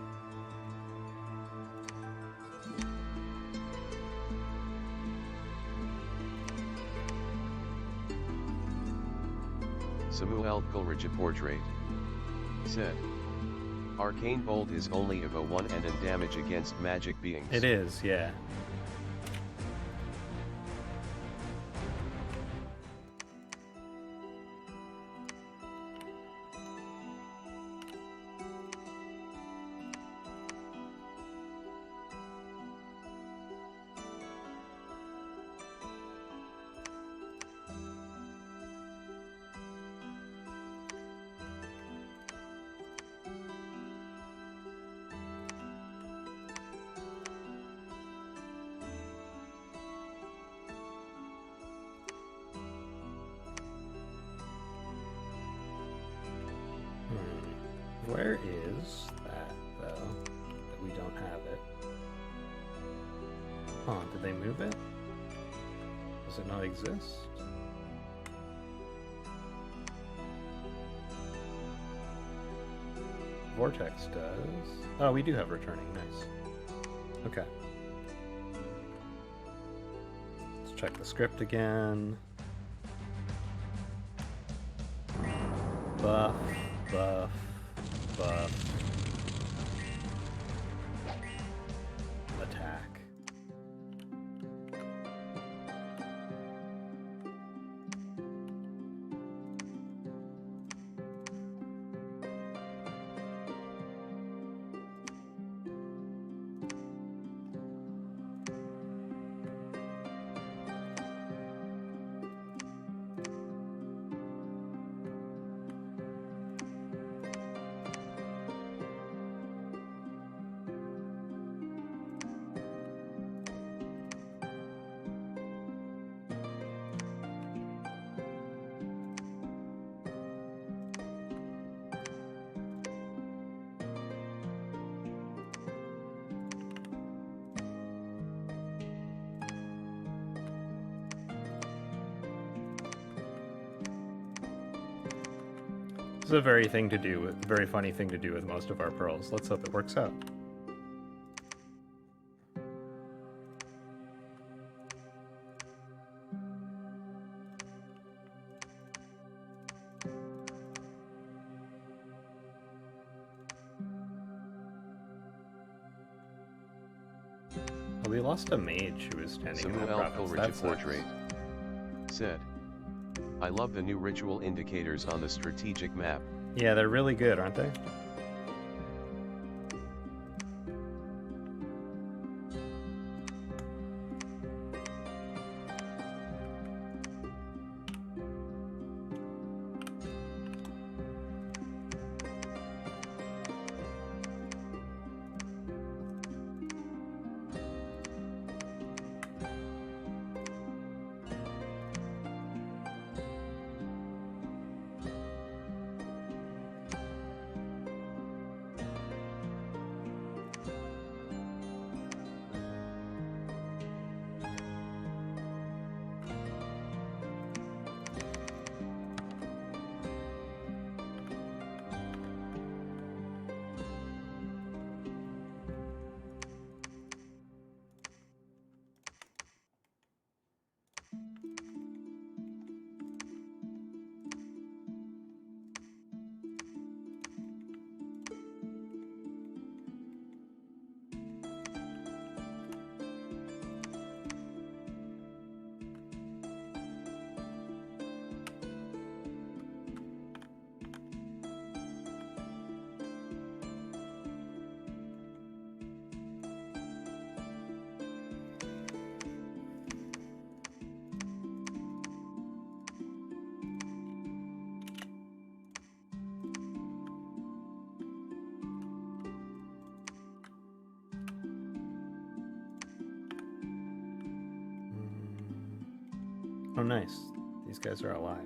Samuel Coleridge portrait said, "Arcane Bolt is only Evo 1 and in damage against magic beings." It is, yeah. Where is that, though, that we don't have it? Huh, did they move it? Does it not exist? Vortex does. Oh, we do have returning, nice. Okay. Let's check the script again. Buff, buff. Attack. This is a very funny thing to do with most of our pearls. Let's hope it works out. Well, we lost a mage who was standing in that province. That's portrait said, "I love the new ritual indicators on the strategic map." Yeah, they're really good, aren't they? Oh, nice. These guys are alive.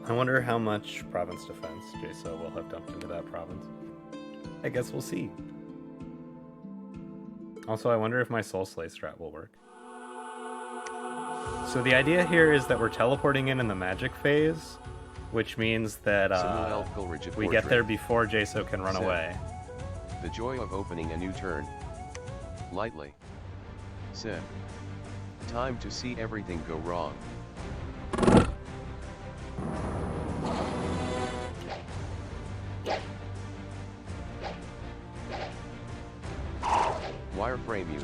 I wonder how much province defense JSO will have dumped into that province. I guess we'll see. Also, I wonder if my Soul Slay strat will work. So the idea here is that we're teleporting in the magic phase, which means that we get there before JSO can run away. The joy of opening a new turn. Lightly. Said. Time to see everything go wrong. Wireframe you.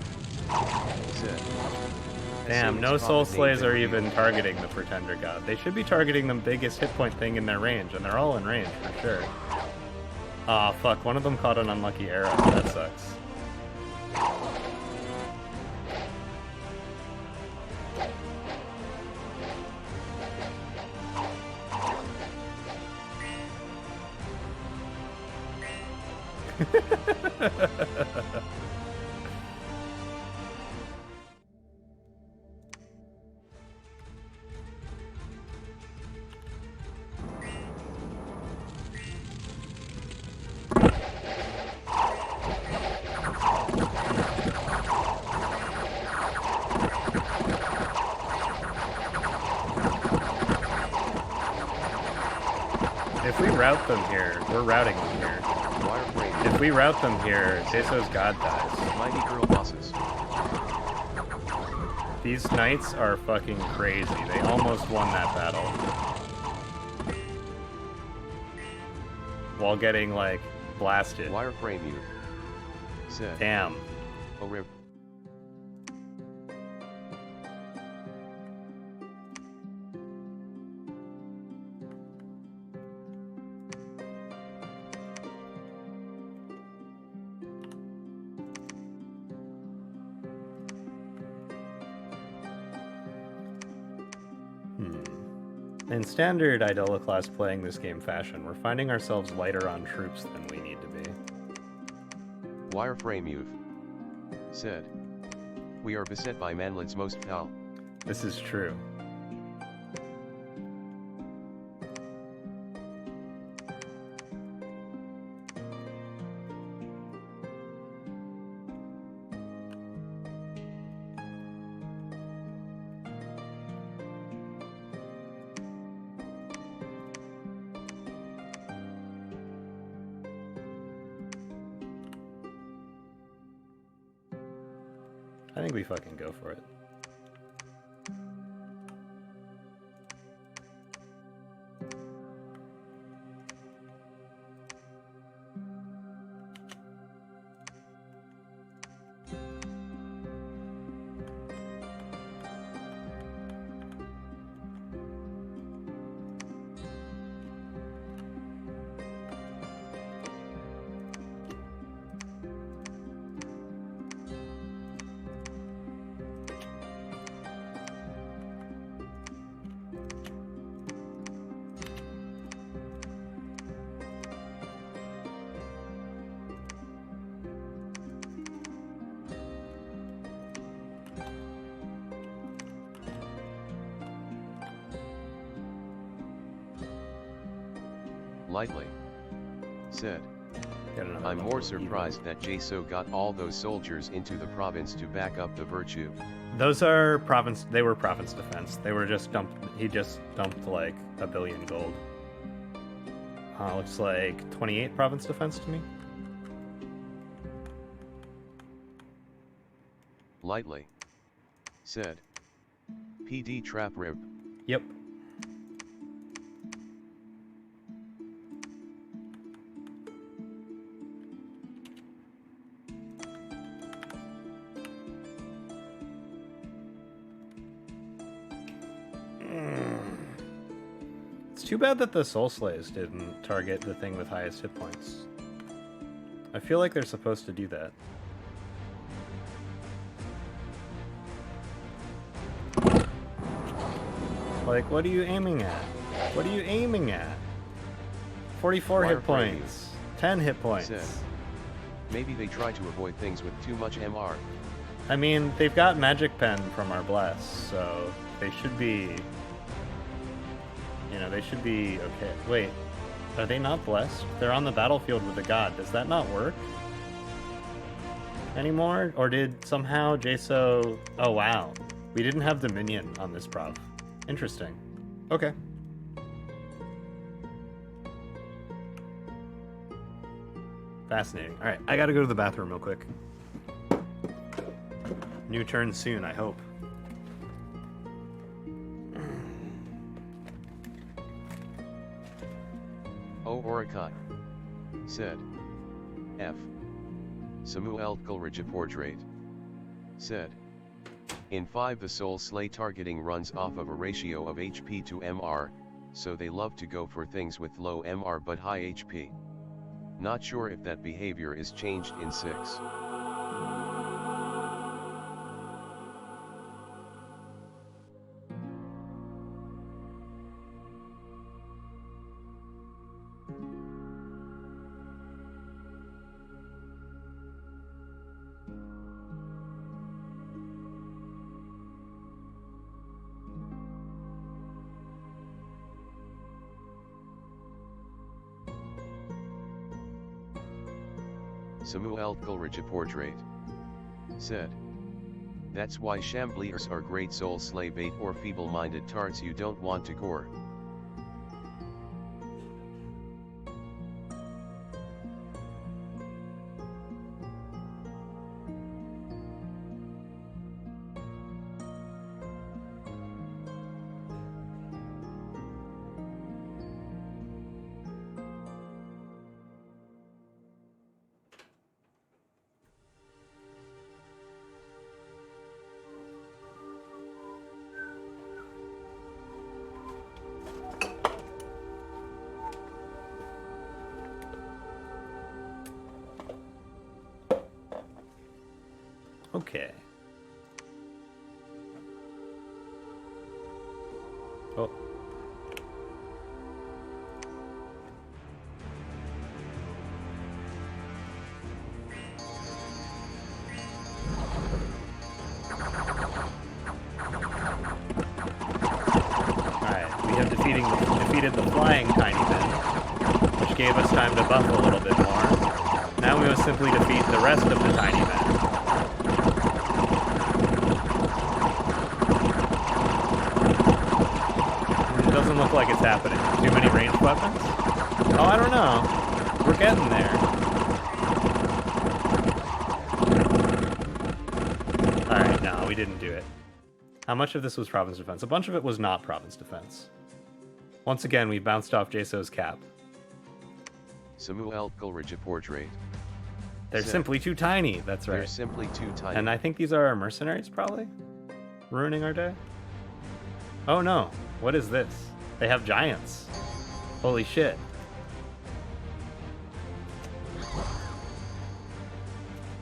Said. Damn, no Soul Slays are even targeting the Pretender God. They should be targeting the biggest hit point thing in their range, and they're all in range, for sure. Aw, fuck, one of them caught an unlucky arrow. That sucks. If we route them here, we're routing them here. If we route them here, JSO's God dies. Mighty girl bosses. These knights are fucking crazy. They almost won that battle. While getting, like, blasted. Wireframe you. Said. Damn. Oh, rip. In standard Idola class playing this game fashion, we're finding ourselves lighter on troops than we need to be. Wireframe you've said. We are beset by Manlin's most foul. This is true. I think we fucking go for it. Lightly. Said. get another I'm level more of evil. surprised that Jaso got all those soldiers into the province to back up the virtue. Those are province. They were province defense. They were just dumped. He just dumped like 1 billion gold. Looks like 28 province defense to me. Lightly. Said. PD trap rip. Yep. It's too bad that the Soul Slays didn't target the thing with highest hit points. I feel like they're supposed to do that. Like, what are you aiming at? What are you aiming at? 44 hit points. 10 hit points. Said. Maybe they try to avoid things with too much MR. I mean, they've got Magic Pen from our Bless, so they should be... You know, they should be okay. Wait, are they not blessed? They're on the battlefield with a god. Does that not work anymore? Or did somehow Jaso... Oh, wow. We didn't have Dominion on this prov. Interesting. Okay. Fascinating. Alright, I gotta go to the bathroom real quick. New turn soon, I hope. Oh, Oricott. Said. F. Samuel Coleridge portrait. Said. In 5 the Soul Slay targeting runs off of a ratio of HP to MR, so they love to go for things with low MR but high HP. Not sure if that behavior is changed in 6. Samuel Coleridge portrait. Said. That's why Chambliers are great Soul Slay bait or feeble-minded tarts you don't want to gore. Okay. Oh. Alright, we have defeated the flying tiny men, which gave us time to buff a little bit more. Now we must simply defeat the rest of the tiny men. Doesn't look like it's happening. Too many ranged weapons? Oh, I don't know. We're getting there. Alright, no, we didn't do it. How much of this was province defense? A bunch of it was not province defense. Once again, we bounced off Jaso's cap. Samuel Coleridge portrait. They're simply too tiny, that's right. They're simply too tiny. And I think these are our mercenaries, probably? Ruining our day? Oh no, what is this? They have giants. Holy shit.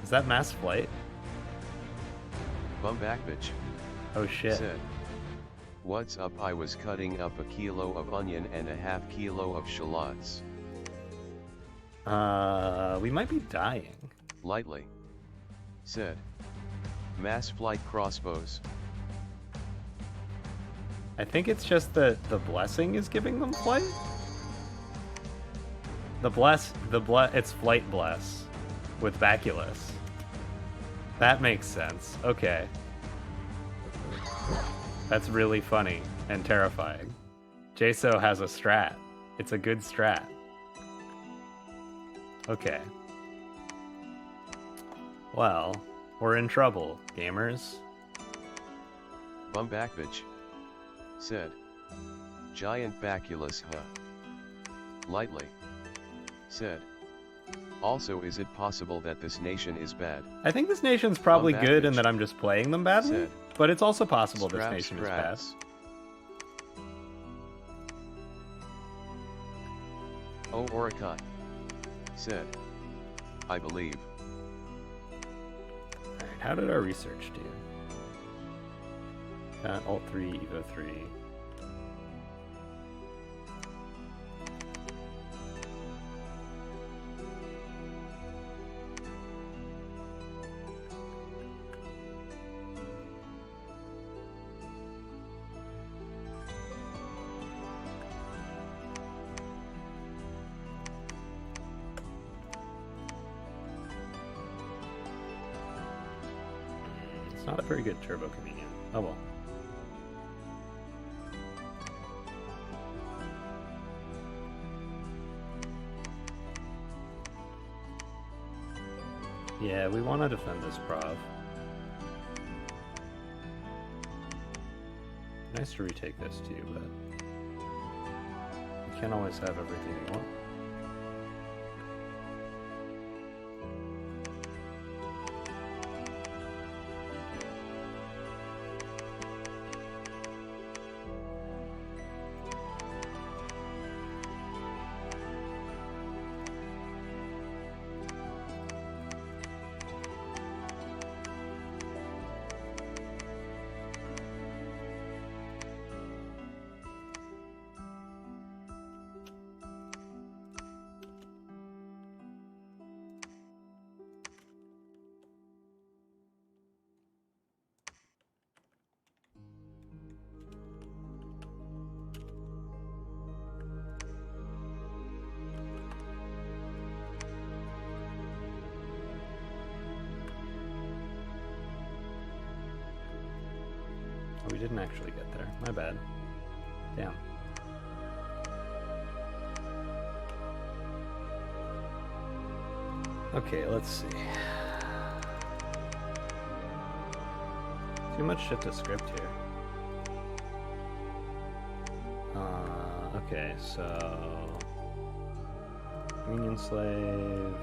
Is that mass flight? Bum back bitch. Oh shit. Said. What's up? I was cutting up a kilo of onion and a half kilo of shallots. We might be dying. Lightly. Said. Mass flight crossbows. I think it's just that the blessing is giving them flight. It's Flight Bless with Baculus. That makes sense. Okay. That's really funny and terrifying. Jaso has a strat. It's a good strat. Okay. Well, we're in trouble, gamers. Bumbakvich said, giant baculus, huh? Lightly said, also, is it possible that this nation is bad? I think this nation's probably good and that I'm just playing them badly, said, but it's also possible this nation is bad. Oh, Oricott said, I believe. Alright, how did our research do? Got Alt 3, Evo 3. It's not a very good turbo comedian. Oh well. Yeah, we want to defend this prov. Nice to retake this too, but you can't always have everything you want. We didn't actually get there. My bad. Damn. Okay, let's see. Too much shit to script here. Okay, so... Union slave...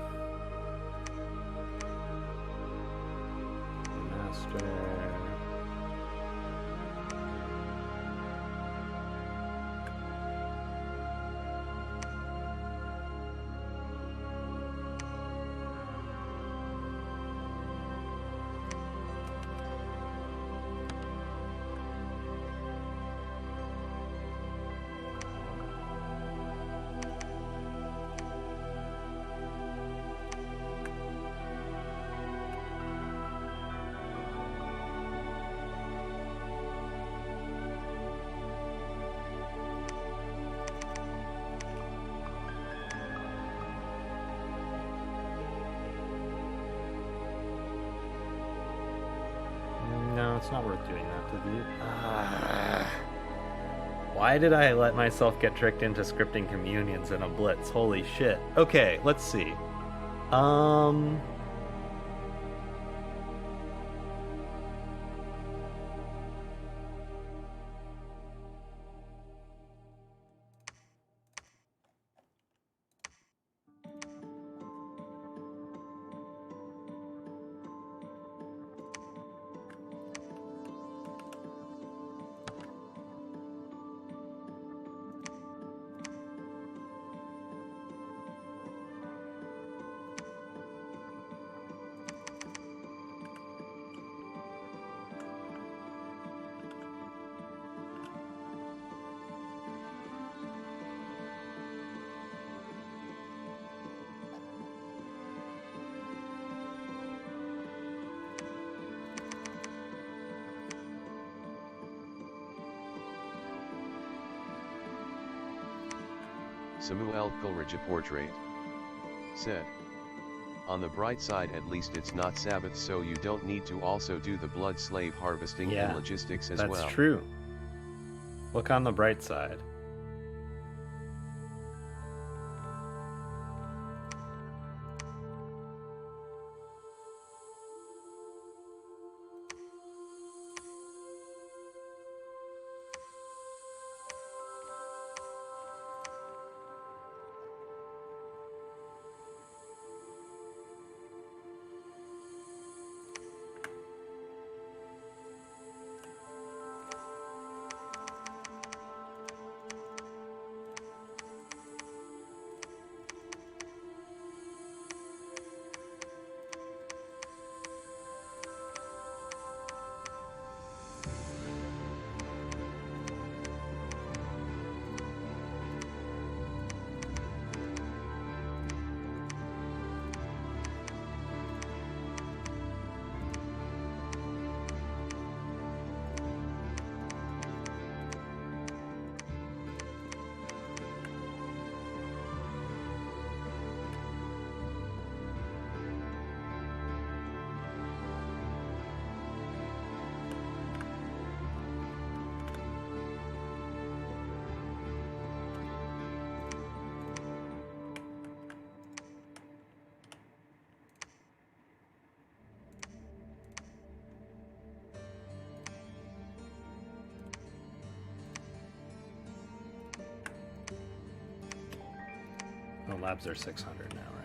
Master... No, it's not worth doing that to you. Why did I let myself get tricked into scripting communions in a blitz? Holy shit. Okay, let's see. Samuel Coleridge portrait. said. On the bright side, at least it's not Sabbath, so you don't need to also do the blood slave harvesting and logistics as well. That's true. Look on the bright side. Oh, labs are 600 now, right?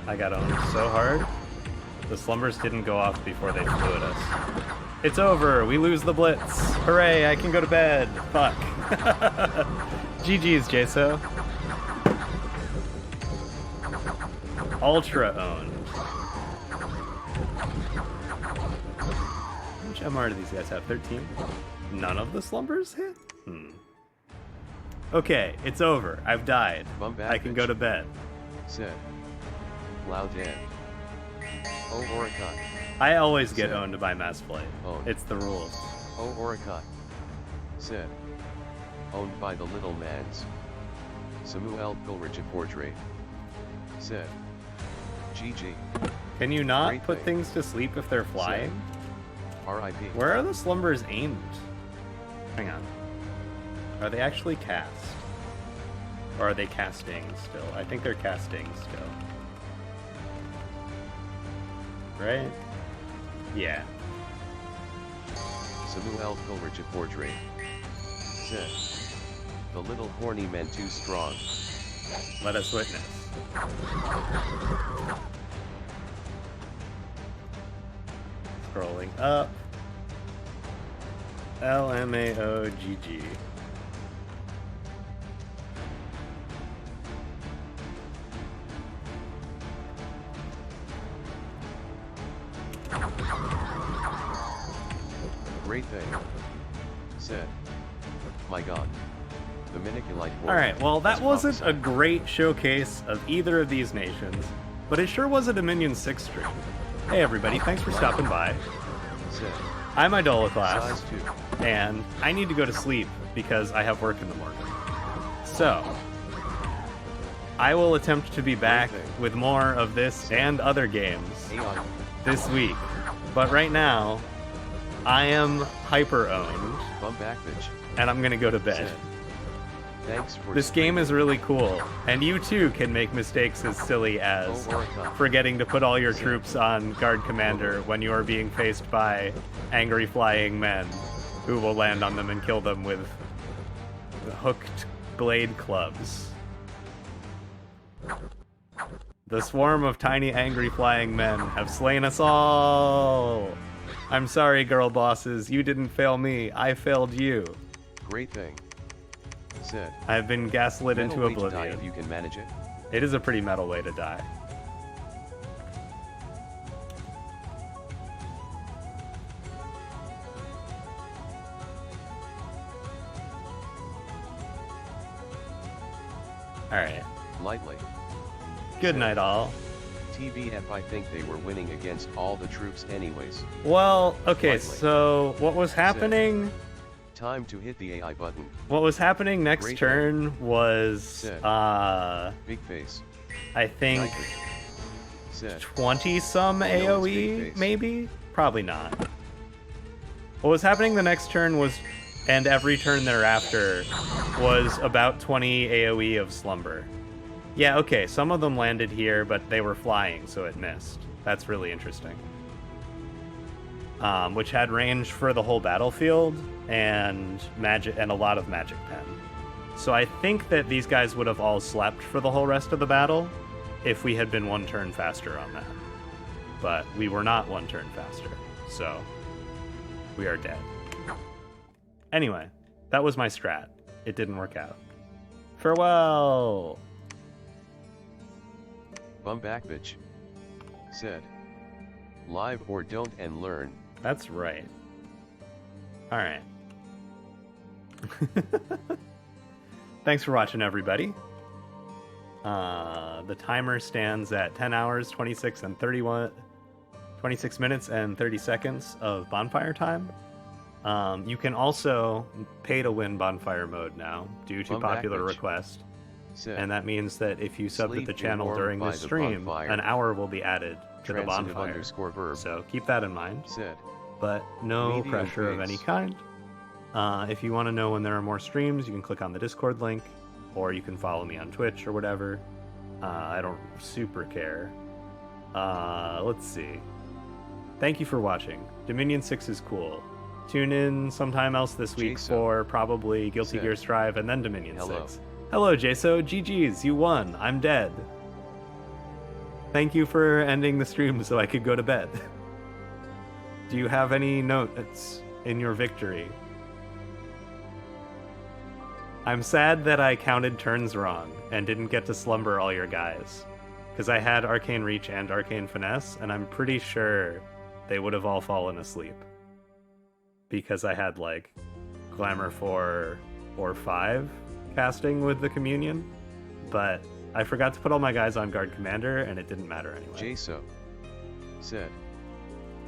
I got owned so hard. The slumbers didn't go off before they flew at us. It's over! We lose the blitz! Hooray! I can go to bed! Fuck. GG's, Jaso. Ultra owned. How much MR do these guys have? 13? None of the slumbers hit? Okay, it's over. I've died. I can go to bed. Said. Loud dead. Oh, Oricott. I always get owned by mass play. It's the rules. Oh, Oricott. Said. Owned by the little mans. Samuel Coleridge portrait. Said. GG. Can you not put things to sleep if they're flying? R.I.P. Where are the slumbers aimed? Hang on. Are they actually cast? Or are they casting still? I think they're casting still. Right? Yeah. Samuel Coleridge portrait. Said. The little horny men too strong. Let us witness. Scrolling up. LMAOGG. Great thing. Said. My god. The Miniculite. Alright, well that wasn't a great showcase of either of these nations, but it sure was a Dominion 6 stream. Hey everybody, thanks for stopping by. I'm Idoloclass, and I need to go to sleep because I have work in the morning. So, I will attempt to be back with more of this and other games this week. But right now, I am hyper-owned, and I'm gonna go to bed. Thanks for this game is really cool, and you too can make mistakes as silly as forgetting to put all your troops on Guard Commander when you are being faced by angry flying men who will land on them and kill them with hooked blade clubs. The swarm of tiny, angry flying men have slain us all. I'm sorry, girl bosses. You didn't fail me. I failed you. Great thing. Said. I've been gaslit Metal into way to die oblivion. if you can manage it. It is a pretty metal way to die. Alright. Lightly. Good night, all. TBF, I think they were winning against all the troops anyways. Well, okay, Lightly. so what was happening... Time to hit the AI button. What was happening next Great turn was, Set. Big face. I think Set. 20-some no, it's big AoE, face. maybe? Probably not. What was happening the next turn was, and every turn thereafter, was about 20 AoE of Slumber. Yeah, okay, some of them landed here, but they were flying, so it missed. That's really interesting. Which had range for the whole battlefield, and magic, and a lot of magic pen. So I think that these guys would have all slept for the whole rest of the battle if we had been one turn faster on that. But we were not one turn faster, so we are dead. Anyway, that was my strat. It didn't work out. Farewell! Bum back bitch. Said. Live or don't and learn. That's right. Alright. Thanks for watching, everybody. The timer stands at 10 hours, 26 minutes and 30 seconds of bonfire time. You can also pay to win bonfire mode now, due to popular request. And that means that if you sub to the channel during this stream, an hour will be added to the bonfire. So keep that in mind. But no pressure of any kind. If you want to know when there are more streams, you can click on the Discord link, or you can follow me on Twitch or whatever. I don't super care. Let's see. Thank you for watching. Dominion 6 is cool. Tune in sometime else this week for probably Guilty Gear Strive and then Dominion 6. Hello, Jaso. GG's, you won. I'm dead. Thank you for ending the stream so I could go to bed. Do you have any notes in your victory? I'm sad that I counted turns wrong and didn't get to slumber all your guys. Because I had Arcane Reach and Arcane Finesse, and I'm pretty sure they would have all fallen asleep. Because I had, like, Glamour 4 or 5 casting with the Communion. But I forgot to put all my guys on Guard Commander, and it didn't matter anyway. Jaso said,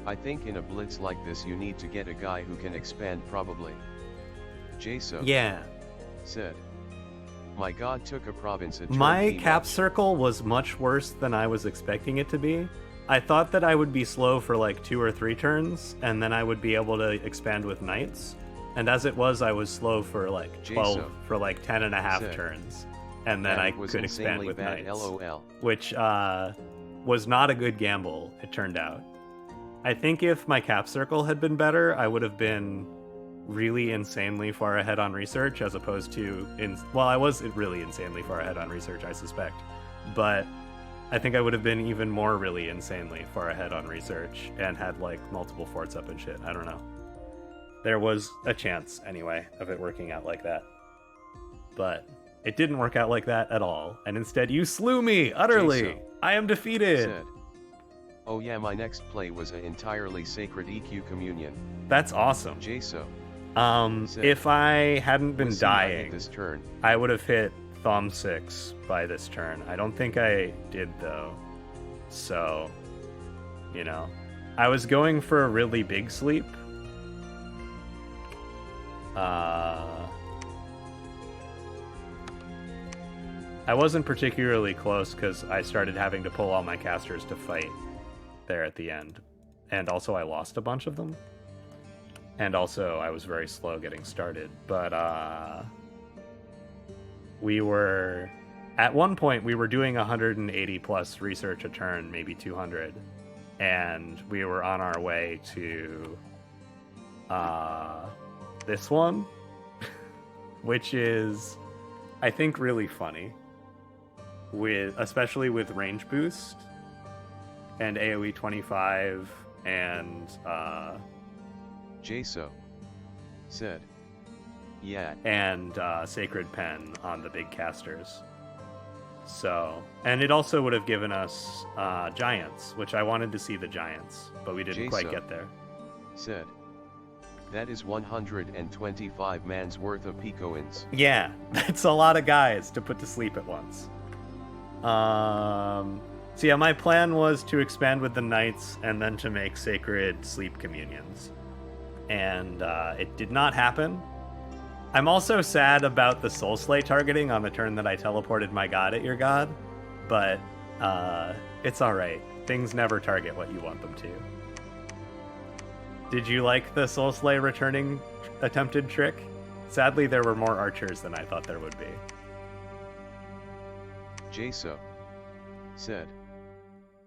I think in a blitz like this you need to get a guy who can expand probably. Jaso said, my god took a province at my cap circle was much worse than I was expecting it to be. I thought that I would be slow for like 2 or 3 turns, and then I would be able to expand with knights. And as it was, I was slow for like 12, for like 10 and a half turns. And then I could expand with knights. LOL. Which was not a good gamble, it turned out. I think if my cap circle had been better, I would have been really insanely far ahead on research, as opposed to... well, I was really insanely far ahead on research, I suspect. But I think I would have been even more really insanely far ahead on research and had, like, multiple forts up and shit. I don't know. There was a chance, anyway, of it working out like that. But it didn't work out like that at all, and instead you slew me utterly! I am defeated! Said, oh yeah, my next play was an entirely sacred EQ communion. That's awesome. Jaso. If I hadn't been dying, this turn, I would have hit Thom 6 by this turn. I don't think I did, though. So, you know. I was going for a really big sleep. I wasn't particularly close because I started having to pull all my casters to fight there at the end. And also I lost a bunch of them. And also I was very slow getting started. But we were... At one point we were doing 180 plus research a turn, maybe 200. And we were on our way to this one. Which is, I think, really funny. especially with range boost and AoE 25 and Jaso said, yeah, and Sacred Pen on the big casters. So, and it also would have given us giants, which I wanted to see the giants, but we didn't quite get there. Said, that is 125 man's worth of Picoins. Yeah, that's a lot of guys to put to sleep at once. So yeah, my plan was to expand with the knights and then to make sacred sleep communions. And it did not happen. I'm also sad about the Soul Slay targeting on the turn that I teleported my god at your god, but it's alright. Things never target what you want them to. Did you like the Soul Slay returning attempted trick? Sadly, there were more archers than I thought there would be. Jaso said,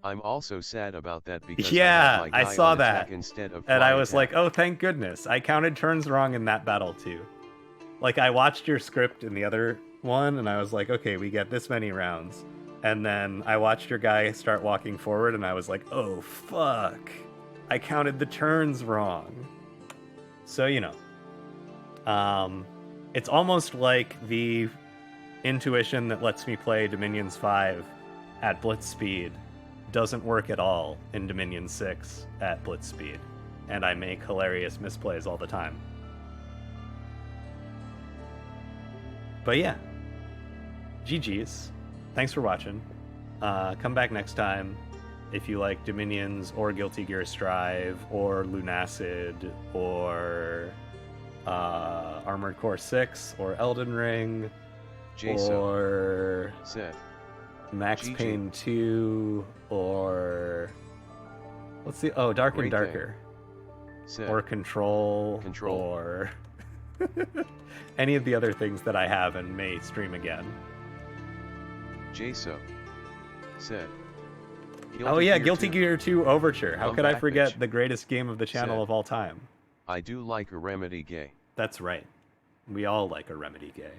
I'm also sad about that because yeah, I saw that, instead of and I was like, oh, thank goodness. I counted turns wrong in that battle too. Like, I watched your script in the other one, and I was like, okay, we get this many rounds. And then I watched your guy start walking forward, and I was like, oh, fuck. I counted the turns wrong. So, you know. It's almost like the intuition that lets me play Dominions 5 at blitz speed doesn't work at all in Dominion 6 at blitz speed. And I make hilarious misplays all the time. But yeah, GG's. Thanks for watching. Come back next time if you like Dominions or Guilty Gear Strive or Lunacid or Armored Core 6 or Elden Ring or Max Payne 2 or let's see, Dark and Darker or Control or any of the other things that I have and may stream again. Jaso said, Guilty Gear 2 Overture. How could I forget the greatest game of the channel of all time? I do like a Remedy gay. That's right. We all like a Remedy gay.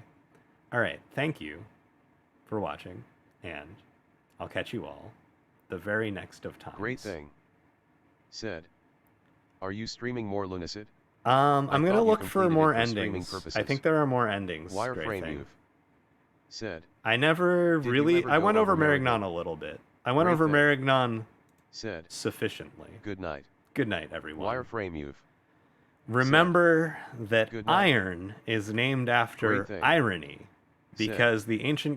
Alright, thank you for watching, and I'll catch you all the very next of times. Great thing. Said, are you streaming more Lunacid? I'm gonna look for more endings. I think there are more endings. Wireframe you've said. I never really... I went over Marignan a little bit. I went over Marignan said sufficiently. Good night. Good night, everyone. Wireframe you've remember that iron is named after irony, because the ancient